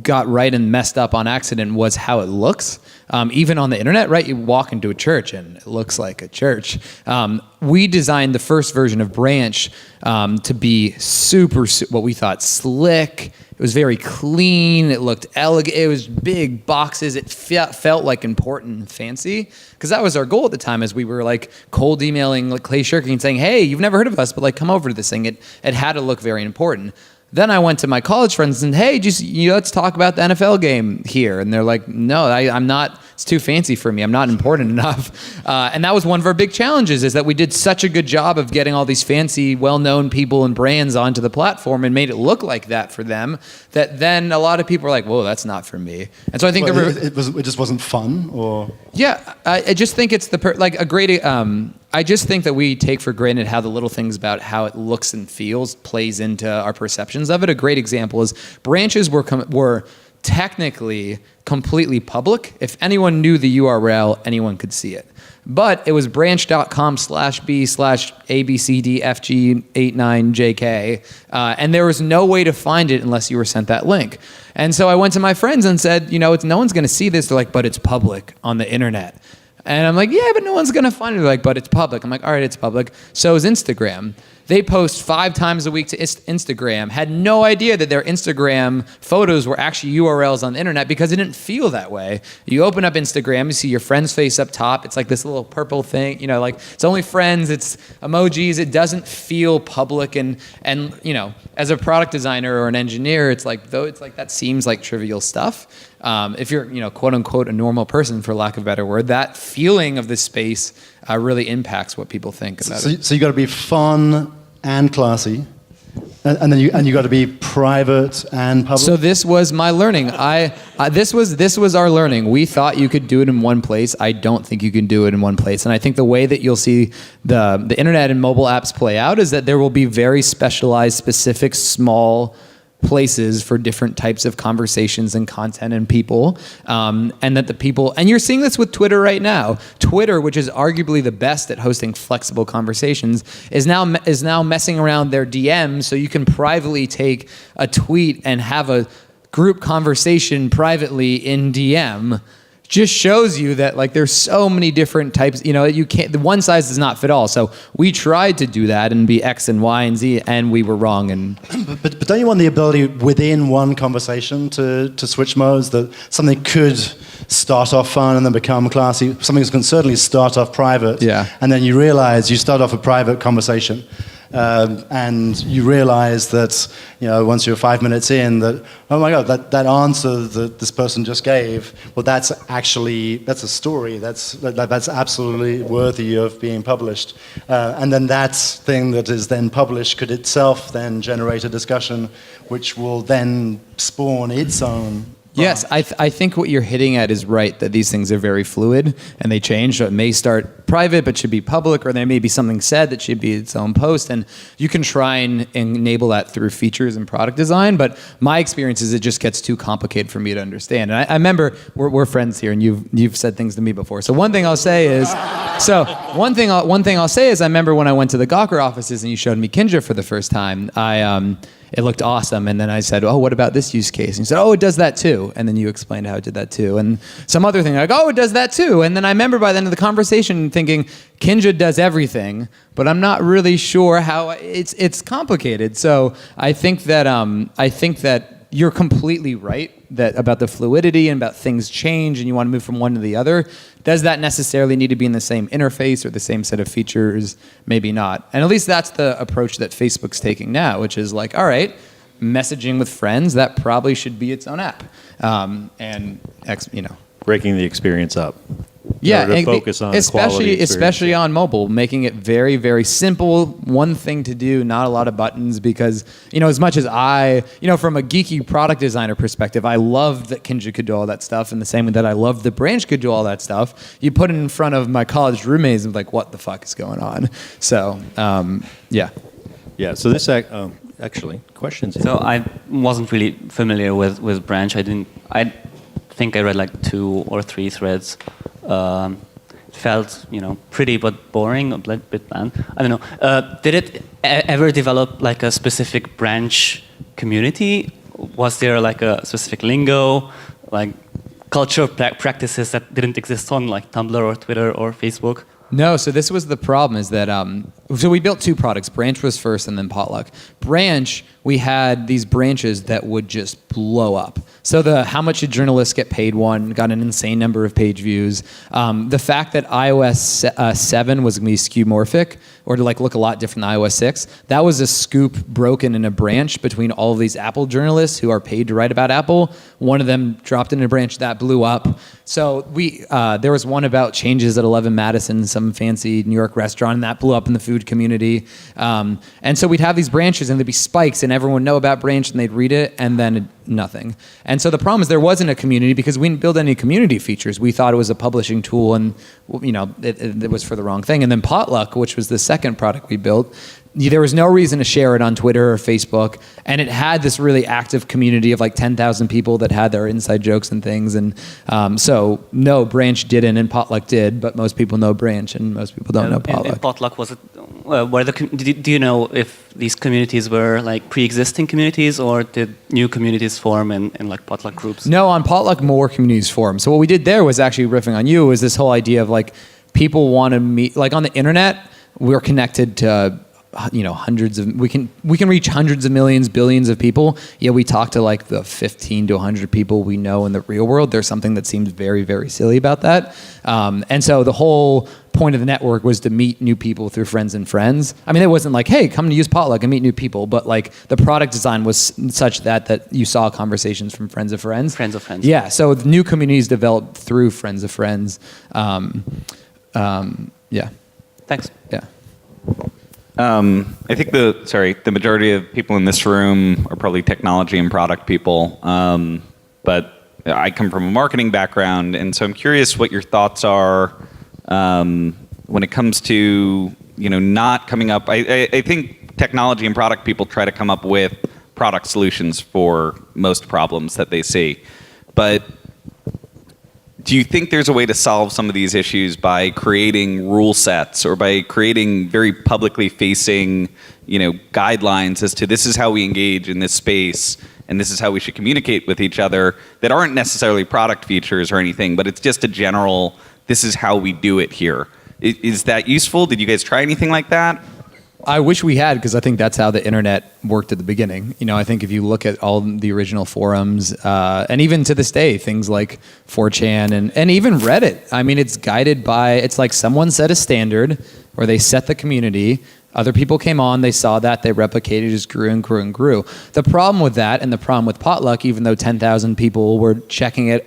got right and messed up on accident was how it looks. Even on the internet, right? You walk into a church and it looks like a church. We designed the first version of Branch to be super, what we thought, slick. It was very clean. It looked elegant. It was big boxes. It felt like important and fancy, because that was our goal at the time, as we were like cold emailing like Clay Shirky and saying, hey, you've never heard of us, but like come over to this thing. It had to look very important. Then I went to my college friends and, hey, let's talk about the NFL game here. And they're like, no, I'm not, it's too fancy for me. I'm not important enough. And that was one of our big challenges, is that we did such a good job of getting all these fancy, well-known people and brands onto the platform and made it look like that for them, that then a lot of people were like, whoa, that's not for me. And so I think it just wasn't fun, or? Yeah, I just think it's a great... I just think that we take for granted how the little things about how it looks and feels plays into our perceptions of it. A great example is branches were technically completely public. If anyone knew the URL, anyone could see it. But it was branch.com/b/abcdfg89jk, and there was no way to find it unless you were sent that link. And so I went to my friends and said, no one's going to see this. They're like, but it's public on the internet. And I'm like, yeah, but no one's going to find it. They're like, but it's public. I'm like, all right, it's public. So is Instagram. they post 5 times a week to Instagram, had no idea that their Instagram photos were actually URLs on the internet because it didn't feel that way. You open up Instagram, you see your friend's face up top. It's like this little purple thing, you know, like it's only friends, it's emojis. It doesn't feel public. And you know, as a product designer or an engineer, it's like, though it's like that seems like trivial stuff. If you're, you know, quote unquote, a normal person, for lack of a better word, that feeling of the space really impacts what people think about it. So you got to be fun and classy, and then you got to be private and public. So this was my learning. This was our learning. We thought you could do it in one place. I don't think you can do it in one place. And I think the way that you'll see the internet and mobile apps play out is that there will be very specialized, specific, small places for different types of conversations and content and people, and that the people, and you're seeing this with Twitter right now. Twitter, which is arguably the best at hosting flexible conversations, is now messing around their DMs, so you can privately take a tweet and have a group conversation privately in DM. Just shows you that like there's so many different types, you know, you can't, the one size does not fit all. So we tried to do that and be X and Y and Z, and we were wrong. And but don't you want the ability within one conversation to switch modes, that something could start off fun and then become classy, something can certainly start off private, yeah, and then you realize you start off a private conversation, and you realize that, you know, once you're 5 minutes in, that, oh my God, that answer that this person just gave, well, that's a story. That's absolutely worthy of being published. And then that thing that is then published could itself then generate a discussion, which will then spawn its own. Yes, I think what you're hitting at is right, that these things are very fluid and they change. So it may start private but should be public, or there may be something said that should be its own post, and you can try and enable that through features and product design. But my experience is it just gets too complicated for me to understand. And I remember we're friends here, and you've said things to me before. So one thing I'll say is, I remember when I went to the Gawker offices and you showed me Kinja for the first time, it looked awesome. And then I said, oh, what about this use case? And you said, oh, it does that too. And then you explained how it did that too. And some other thing, like, oh, it does that too. And then I remember by the end of the conversation thinking, Kinja does everything, but I'm not really sure how it's complicated. So I think that you're completely right about the fluidity and about things change and you want to move from one to the other. Does that necessarily need to be in the same interface or the same set of features? Maybe not. And at least that's the approach that Facebook's taking now, which is like, all right, messaging with friends, that probably should be its own app. Breaking the experience up. Yeah, to focus on especially on mobile, making it very, very simple, one thing to do, not a lot of buttons, because, you know, as much as from a geeky product designer perspective, I loved that Kinja could do all that stuff, and the same way that I loved that Branch could do all that stuff, you put it in front of my college roommates and like, what the fuck is going on? So, yeah. Yeah, so this, actually, questions? So I wasn't really familiar with Branch. I think I read like 2 or 3 threads. It felt, pretty but boring, a bit bland. I don't know. Did it ever develop like a specific Branch community? Was there like a specific lingo, like cultural practices that didn't exist on like Tumblr or Twitter or Facebook? No, so this was the problem, is that, so we built 2 products. Branch was first and then Potluck. Branch, we had these branches that would just blow up. So how much did journalists get paid one got an insane number of page views. The fact that iOS 7 was going to be skeuomorphic, or to like look a lot different than iOS 6, that was a scoop broken in a branch between all of these Apple journalists who are paid to write about Apple. One of them dropped in a branch that blew up. So there was one about changes at 11 Madison, some fancy New York restaurant, and that blew up in the food community. And so we'd have these branches, and there'd be spikes, and everyone would know about Branch, and they'd read it, and then nothing. And so the problem is there wasn't a community because we didn't build any community features. We thought it was a publishing tool, and it was for the wrong thing. And then Potluck, which was the second product we built, there was no reason to share it on Twitter or Facebook, and it had this really active community of like 10,000 people that had their inside jokes and things. And so no, Branch didn't, and Potluck did, but most people know Branch, and most people don't know Potluck. And Potluck, was it? Do you know if these communities were like pre-existing communities, or did new communities form in like Potluck groups? No, on Potluck more communities formed. So what we did there was actually riffing on you, was this whole idea of like people want to meet, like on the internet, we're connected to we can reach hundreds of millions, billions of people. Yeah, we talk to like the 15 to 100 people we know in the real world. There's something that seems very, very silly about that. And so the whole point of the network was to meet new people through friends and friends. I mean, it wasn't like, hey, come to use Potluck and meet new people, but like the product design was such that you saw conversations from friends of friends. Friends of friends. Yeah, so the new communities developed through friends of friends. Yeah. Thanks. Yeah. I think the majority of people in this room are probably technology and product people, but I come from a marketing background, and so I'm curious what your thoughts are when it comes to not coming up. I think technology and product people try to come up with product solutions for most problems that they see, but do you think there's a way to solve some of these issues by creating rule sets or by creating very publicly facing, guidelines as to this is how we engage in this space and this is how we should communicate with each other that aren't necessarily product features or anything, but it's just a general, this is how we do it here. Is that useful? Did you guys try anything like that? I wish we had, because I think that's how the internet worked at the beginning. I think if you look at all the original forums, and even to this day, things like 4chan and even Reddit, I mean, it's guided by, it's like someone set a standard, or they set the community, other people came on, they saw that, they replicated, just grew and grew and grew. The problem with that, and the problem with Potluck, even though 10,000 people were checking it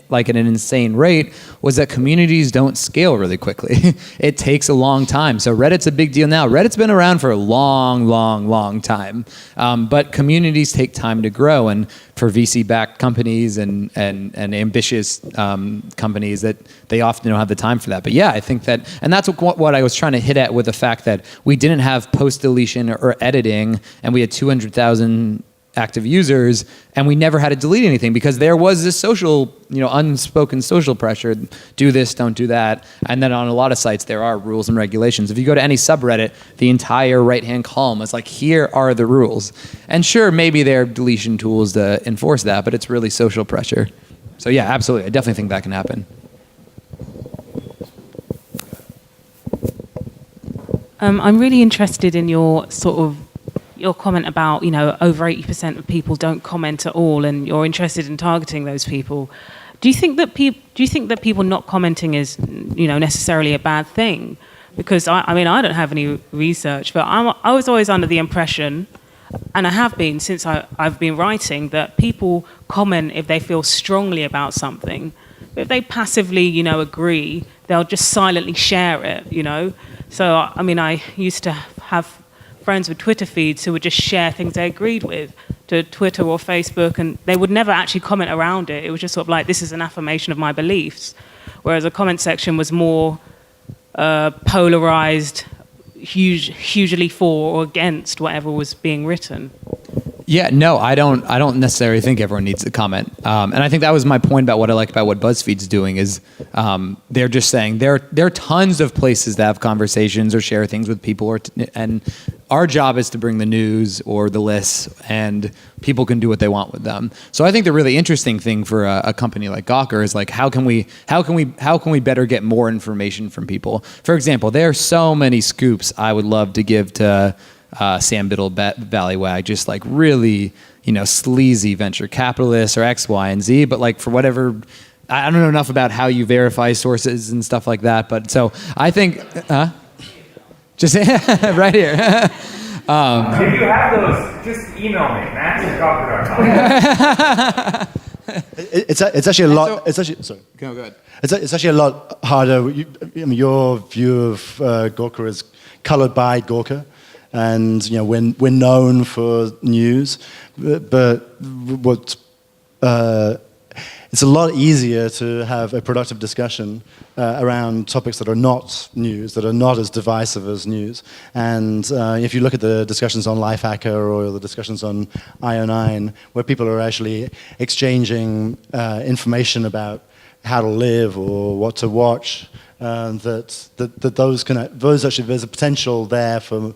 like at an insane rate, was that communities don't scale really quickly. It takes a long time. So Reddit's a big deal now. Reddit's been around for a long, long, long time. But communities take time to grow. And for VC-backed companies and ambitious companies, that they often don't have the time for that. But yeah, I think that, and that's what I was trying to hit at with the fact that we didn't have post-deletion or editing, and we had 200,000 active users, and we never had to delete anything because there was this social, unspoken social pressure, do this, don't do that. And then on a lot of sites, there are rules and regulations. If you go to any subreddit, the entire right-hand column is like, here are the rules. And sure, maybe there are deletion tools to enforce that, but it's really social pressure. So yeah, absolutely. I definitely think that can happen. I'm really interested in your comment about, over 80% of people don't comment at all, and you're interested in targeting those people. Do you think that people not commenting is, necessarily a bad thing? Because I don't have any research, but I was always under the impression, and I have been since I've been writing, that people comment if they feel strongly about something. But if they passively, agree, they'll just silently share it, So, I used to have friends with Twitter feeds who would just share things they agreed with to Twitter or Facebook, and they would never actually comment around it. It was just sort of like, this is an affirmation of my beliefs. Whereas a comment section was more polarized, hugely for or against whatever was being written. Yeah, no, I don't necessarily think everyone needs to comment. And I think that was my point about what I like about what BuzzFeed's doing is they're just saying there are tons of places to have conversations or share things with people, and our job is to bring the news or the lists, and people can do what they want with them. So I think the really interesting thing for a company like Gawker is like, how can we better get more information from people? For example, there are so many scoops I would love to give to Sam Biddle Ballywag, just like really, sleazy venture capitalists or X, Y, and Z. But like for whatever, I don't know enough about how you verify sources and stuff like that. But so I think, just right here. If you have those, just email me, max@gawker.com. It's actually a lot. It's actually sorry. Go ahead. It's actually a lot harder. Your view of Gawker is colored by Gawker. And we're known for news, but it's a lot easier to have a productive discussion around topics that are not news, that are not as divisive as news. And if you look at the discussions on Lifehacker or the discussions on IO9, where people are actually exchanging information about how to live or what to watch. Those actually, there's a potential there for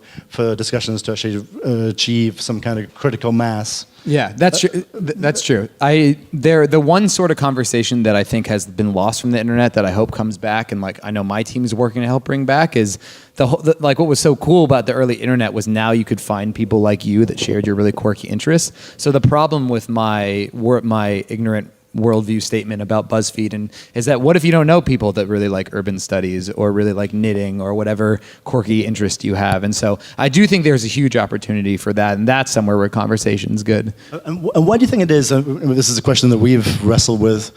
discussions to actually achieve some kind of critical mass. Yeah, that's true. That's true. The one sort of conversation that I think has been lost from the internet that I hope comes back, and like I know my team is working to help bring back, is like what was so cool about the early internet was now you could find people like you that shared your really quirky interests. So the problem with my ignorant worldview statement about BuzzFeed and is that what if you don't know people that really like urban studies or really like knitting or whatever quirky interest you have? And so I do think there's a huge opportunity for that, and that's somewhere where conversation's good. And why do you think it is? This is a question that we've wrestled with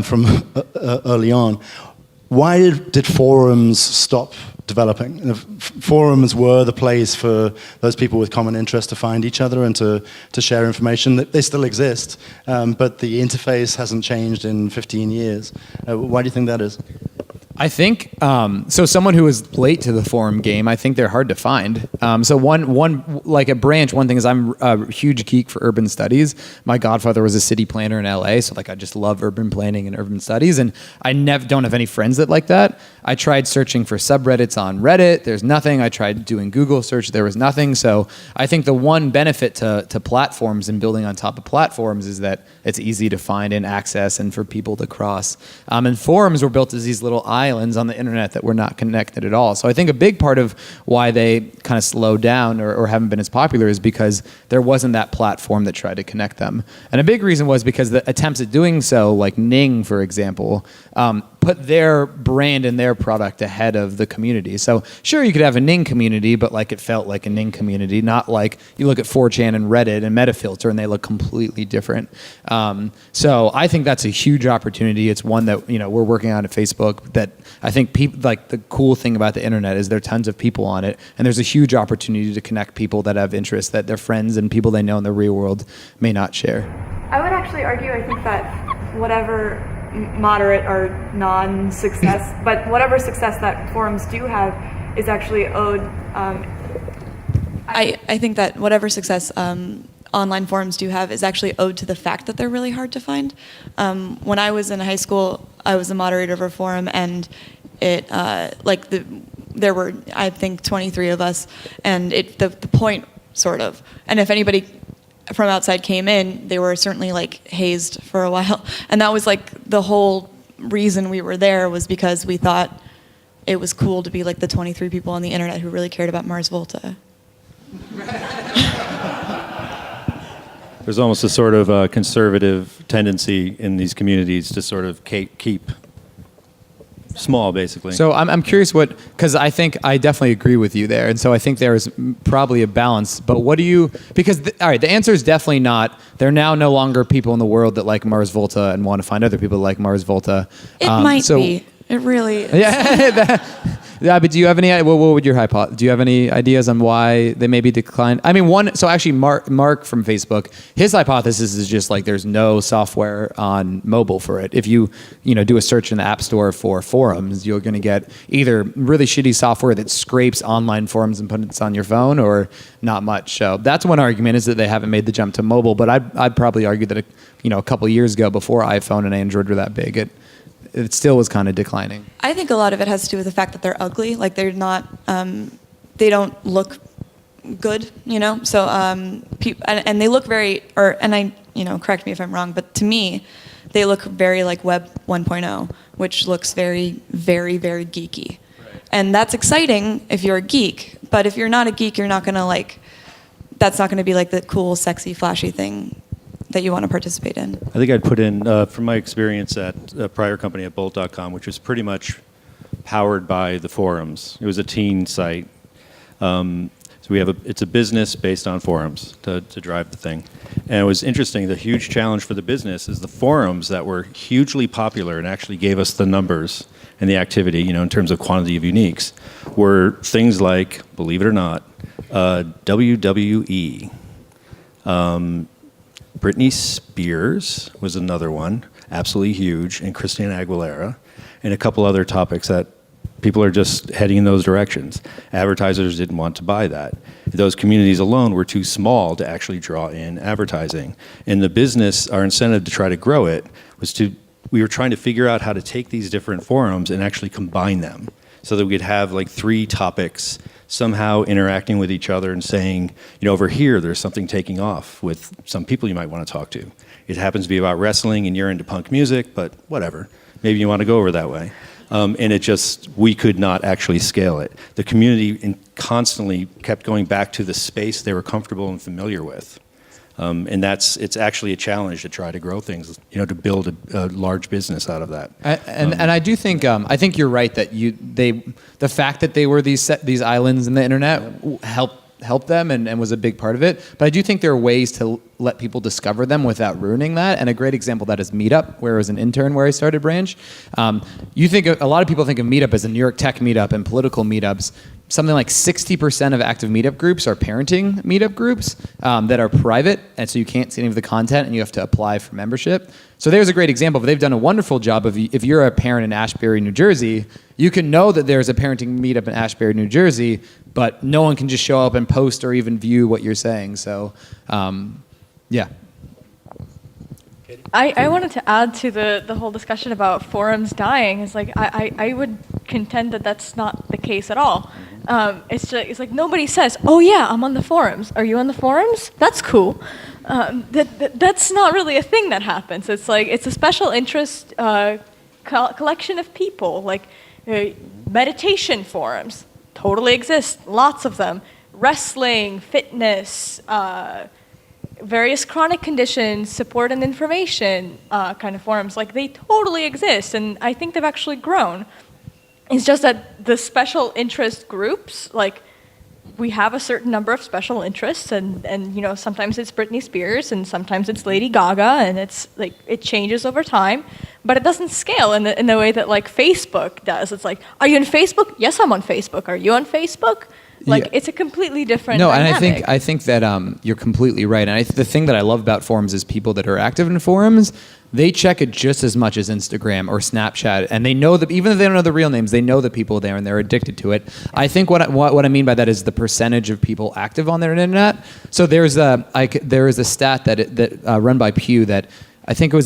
from early on. Why did forums stop developing? Forums were the place for those people with common interests to find each other and to share information. They still exist, but the interface hasn't changed in 15 years. Why do you think that is? I think so. Someone who is late to the forum game, I think they're hard to find. So one like a branch. One thing is I'm a huge geek for urban studies. My godfather was a city planner in LA, so like I just love urban planning and urban studies. And I don't have any friends that like that. I tried searching for subreddits on Reddit. There's nothing. I tried doing Google search. There was nothing. So I think the one benefit to platforms and building on top of platforms is that it's easy to find and access and for people to cross. And forums were built as these little islands on the internet that were not connected at all. So I think a big part of why they kind of slowed down or haven't been as popular is because there wasn't that platform that tried to connect them. And a big reason was because the attempts at doing so, like Ning, for example, put their brand and their product ahead of the community. So sure, you could have a Ning community, but like it felt like a Ning community, not like you look at 4chan and Reddit and Metafilter and they look completely different. So I think that's a huge opportunity. It's one that we're working on at Facebook that I think people like. The cool thing about the internet is there are tons of people on it, and there's a huge opportunity to connect people that have interests that their friends and people they know in the real world may not share. I would actually argue, I think that whatever moderate or non-success, but whatever success that forums do have is actually owed. I think that whatever success online forums do have is actually owed to the fact that they're really hard to find. When I was in high school, I was a moderator of a forum, and there were, I think, 23 of us, and the point, sort of, and if anybody from outside came in, they were certainly like hazed for a while, and that was like the whole reason we were there, was because we thought it was cool to be like the 23 people on the internet who really cared about Mars Volta. There's almost a sort of conservative tendency in these communities to sort of keep small, basically. So I'm curious because I think I definitely agree with you there, and so I think there is probably a balance. But what do you? Because all right, the answer is definitely not. There are now no longer people in the world that like Mars Volta and want to find other people that like Mars Volta. It might be. It really is. Yeah, but do you have any? What would your hypothesis? Do you have any ideas on why they maybe declined? I mean, so actually, Mark from Facebook, his hypothesis is just like there's no software on mobile for it. If you do a search in the App Store for forums, you're going to get either really shitty software that scrapes online forums and puts it on your phone, or not much. So that's one argument, is that they haven't made the jump to mobile. But I'd probably argue that a couple of years ago, before iPhone and Android were that big, it still was kind of declining. I think a lot of it has to do with the fact that they're ugly. Like they're not, they don't look good, So, and they look very, correct me if I'm wrong, but to me, they look very like Web 1.0, which looks very, very, very geeky. Right. And that's exciting if you're a geek, but if you're not a geek, you're not gonna that's not gonna be like the cool, sexy, flashy thing that you want to participate in. I think I'd put in, from my experience at a prior company at Bolt.com, which was pretty much powered by the forums. It was a teen site. So it's a business based on forums to drive the thing. And it was interesting, the huge challenge for the business is the forums that were hugely popular and actually gave us the numbers and the activity, in terms of quantity of uniques, were things like, believe it or not, WWE. Britney Spears was another one, absolutely huge, and Christina Aguilera, and a couple other topics that people are just heading in those directions. Advertisers didn't want to buy that. Those communities alone were too small to actually draw in advertising. In the business, our incentive to try to grow it was to we were trying to figure out how to take these different forums and actually combine them so that we could have like 3 topics somehow interacting with each other and saying, over here, there's something taking off with some people you might want to talk to. It happens to be about wrestling and you're into punk music, but whatever. Maybe you want to go over that way. And we could not actually scale it. The community constantly kept going back to the space they were comfortable and familiar with. And it's actually a challenge to try to grow things, to build a large business out of that. And I do think I think you're right that the fact that they were these islands in the internet helped them and was a big part of it. But I do think there are ways to let people discover them without ruining that. And a great example of that is Meetup, where I was an intern where I started Branch. You think a lot of people think of Meetup as a New York Tech meetup and political meetups. Something like 60% of active meetup groups are parenting meetup groups that are private, and so you can't see any of the content, and you have to apply for membership. So there's a great example, but they've done a wonderful job of, if you're a parent in Ashbury, New Jersey, you can know that there's a parenting meetup in Ashbury, New Jersey, but no one can just show up and post or even view what you're saying. So, yeah. I wanted to add to the whole discussion about forums dying. Is like I would contend that that's not the case at all. It's like nobody says, "Oh yeah, I'm on the forums. Are you on the forums? That's cool." That's not really a thing that happens. It's like it's a special interest collection of people. Like meditation forums totally exist, lots of them. Wrestling, fitness. Various chronic conditions, support and information kind of forums, like they totally exist, and I think they've actually grown. It's just that the special interest groups, like we have a certain number of special interests, and sometimes it's Britney Spears, and sometimes it's Lady Gaga, and it's like it changes over time, but it doesn't scale in the way that like Facebook does. It's like, are you on Facebook? Yes, I'm on Facebook. Are you on Facebook? Like, it's a completely different dynamic. And I think that you're completely right. And the thing that I love about forums is people that are active in forums, they check it just as much as Instagram or Snapchat. And they know that, even if they don't know the real names, they know the people there and they're addicted to it. I think what I mean by that is the percentage of people active on their internet. So there is a stat that run by Pew that I think it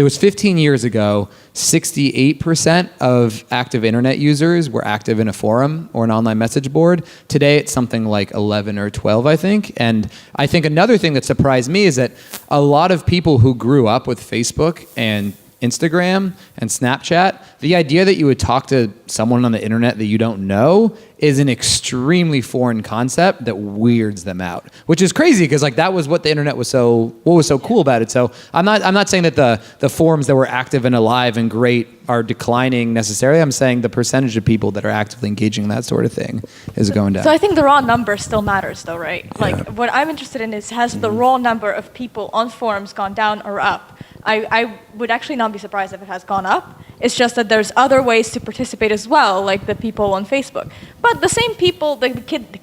was 15 years ago, 68% of active internet users were active in a forum or an online message board. Today, it's something like 11 or 12, I think. And I think another thing that surprised me is that a lot of people who grew up with Facebook and Instagram and Snapchat, the idea that you would talk to someone on the internet that you don't know is an extremely foreign concept that weirds them out, which is crazy because like that was what the internet was what was so cool about it. So I'm not saying that the forums that were active and alive and great are declining necessarily. I'm saying the percentage of people that are actively engaging in that sort of thing is going down. So I think the raw number still matters though, right? Like what I'm interested in is, has the raw number of people on forums gone down or up? I would actually not be surprised if it has gone up. It's just that there's other ways to participate as well, like the people on Facebook. But the same people, the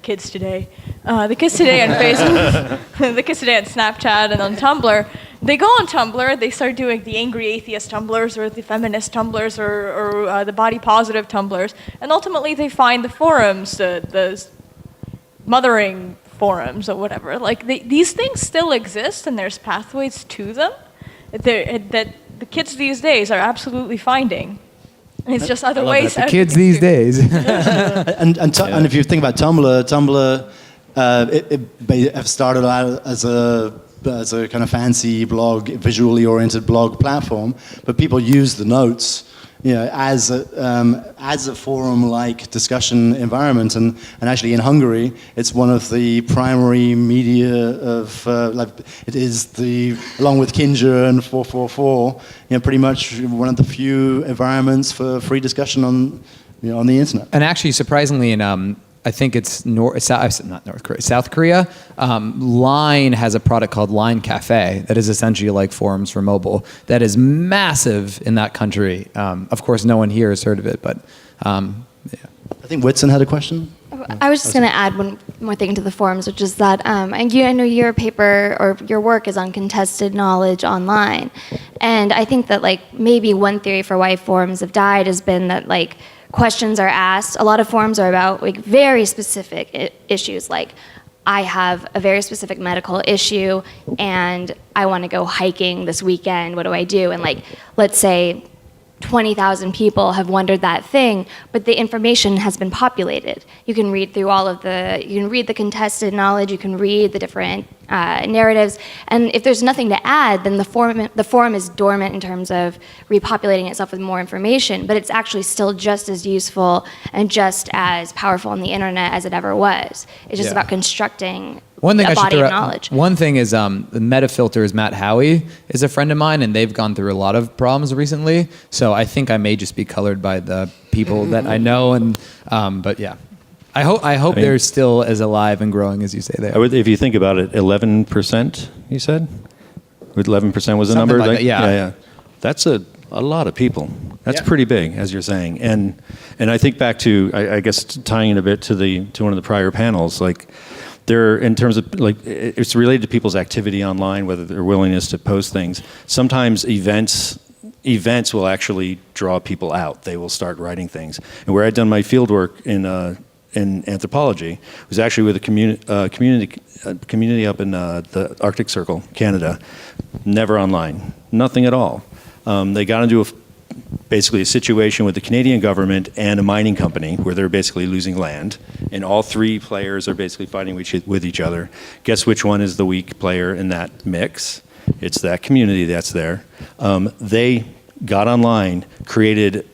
kids today on Facebook, the kids today on Snapchat and on Tumblr, they go on Tumblr, they start doing the angry atheist Tumblrs or the feminist Tumblrs or the body positive Tumblrs, and ultimately they find the forums, the mothering forums or whatever. Like these things still exist and there's pathways to them that the kids these days are absolutely finding. And it's just other ways. The kids these days. And if you think about Tumblr, it started out as a kind of fancy blog, visually oriented blog platform, but people use the notes, as a forum-like discussion environment, and actually in Hungary, it's one of the primary media of it is along with Kinja and 444, pretty much one of the few environments for free discussion on the internet. And actually, surprisingly, in I think it's South Korea. Line has a product called Line Cafe that is essentially like forums for mobile. That is massive in that country. Of course, no one here has heard of it, but yeah. I think Whitson had a question. I was just going to add one more thing to the forums, which is that I know your paper or your work is on contested knowledge online, and I think that like maybe one theory for why forums have died has been that like questions are asked. A lot of forums are about like very specific issues like, I have a very specific medical issue and I want to go hiking this weekend. What do I do? And like, let's say 20,000 people have wondered that thing, but the information has been populated. You can read through you can read the contested knowledge, you can read the different narratives, and if there's nothing to add, then the forum is dormant in terms of repopulating itself with more information, but it's actually still just as useful and just as powerful on the internet as it ever was. It's just about constructing One thing a I should body throw of out, knowledge. one thing is the Metafilter's Matt Howie is a friend of mine, and they've gone through a lot of problems recently. So I think I may just be colored by the people that I know, and but yeah, I hope they're still as alive and growing as you say they are. If you think about it, 11%, you said? 11% was the Something number? like that, yeah. That's a lot of people. That's pretty big, as you're saying. And I think back to, I guess, tying in a bit to one of the prior panels, like, in terms of, like, it's related to people's activity online, whether their willingness to post things. Sometimes events will actually draw people out. They will start writing things. And where I'd done my field work in anthropology was actually with a community up in the Arctic Circle, Canada. Never online, nothing at all. They got into basically a situation with the Canadian government and a mining company where they're basically losing land, and all three players are basically fighting with each other. Guess which one is the weak player in that mix? It's that community that's there. They got online, created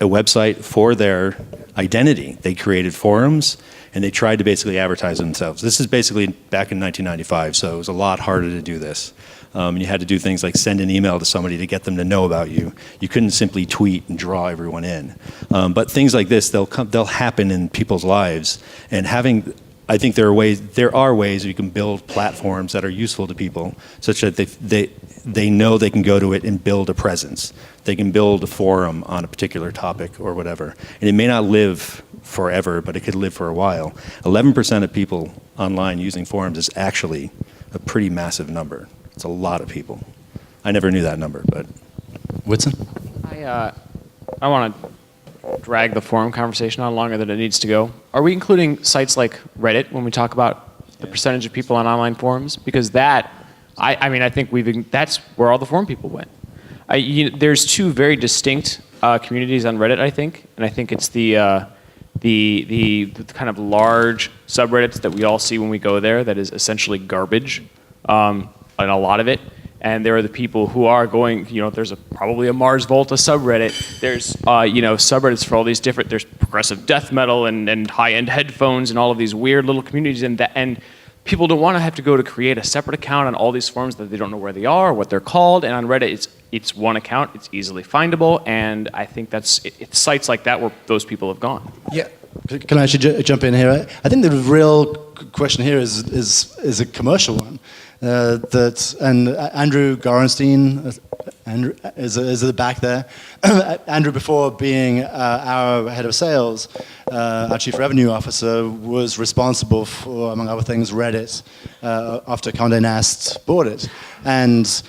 a website for their identity. They created forums, and they tried to basically advertise themselves. This is basically back in 1995, so it was a lot harder to do this. You had to do things like send an email to somebody to get them to know about you. You couldn't simply tweet and draw everyone in. But things like this, they'll happen in people's lives. And I think there are ways you can build platforms that are useful to people, such that they know they can go to it and build a presence. They can build a forum on a particular topic or whatever. And it may not live forever, but it could live for a while. 11% of people online using forums is actually a pretty massive number. It's a lot of people. I never knew that number, but. Whitson? I want to drag the forum conversation on longer than it needs to go. Are we including sites like Reddit when we talk about the percentage of people on online forums? Because I think that's where all the forum people went. There's two very distinct communities on Reddit, I think, and I think it's the kind of large subreddits that we all see when we go there that is essentially garbage. And a lot of it, and there are the people who are going, there's probably a Mars Volta subreddit, there's, subreddits for all these different, there's progressive death metal and high-end headphones and all of these weird little communities, and people don't want to have to go to create a separate account on all these forums that they don't know where they are or what they're called, and on Reddit it's one account, it's easily findable, and I think it's sites like that where those people have gone. Yeah. Can I actually jump in here? I think the real question here is a commercial one. And Andrew Gorenstein is at the back there. Andrew, before being our head of sales, our chief revenue officer, was responsible for, among other things, Reddit after Condé Nast bought it. And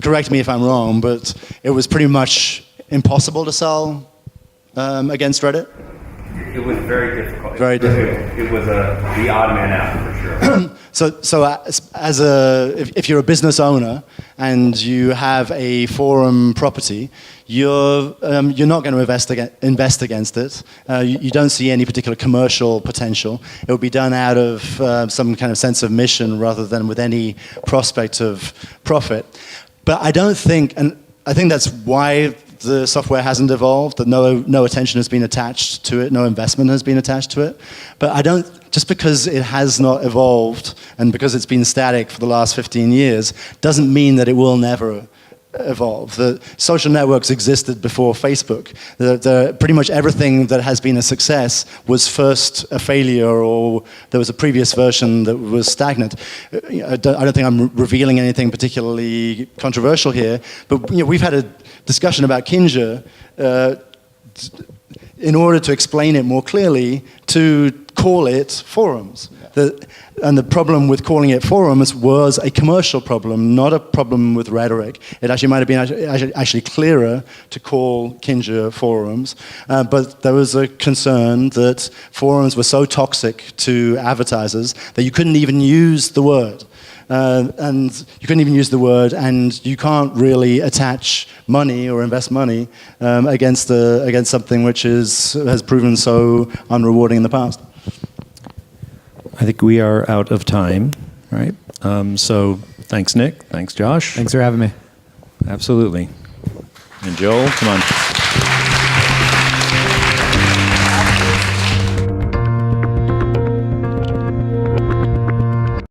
correct me if I'm wrong, but it was pretty much impossible to sell against Reddit. It was very difficult. Very difficult. It was the odd man out, for sure. So if you're a business owner and you have a forum property, you're not going to invest against it. You don't see any particular commercial potential. It will be done out of some kind of sense of mission rather than with any prospect of profit. But I don't think, and I think that's why the software hasn't evolved, that no attention has been attached to it, no investment has been attached to it. But just because it has not evolved and because it's been static for the last 15 years, doesn't mean that it will never evolve. The social networks existed before Facebook. Pretty much everything that has been a success was first a failure, or there was a previous version that was stagnant. I don't think I'm revealing anything particularly controversial here, but we've had a discussion about Kinja. in order to explain it more clearly, to call it forums. And the problem with calling it forums was a commercial problem, not a problem with rhetoric. It actually might have been actually clearer to call Kinja forums, but there was a concern that forums were so toxic to advertisers that you couldn't even use the word. And you can't really attach money or invest money against something which has proven so unrewarding in the past. I think we are out of time, right? So thanks, Nick. Thanks, Josh. Thanks for having me. Absolutely. And Joel, come on.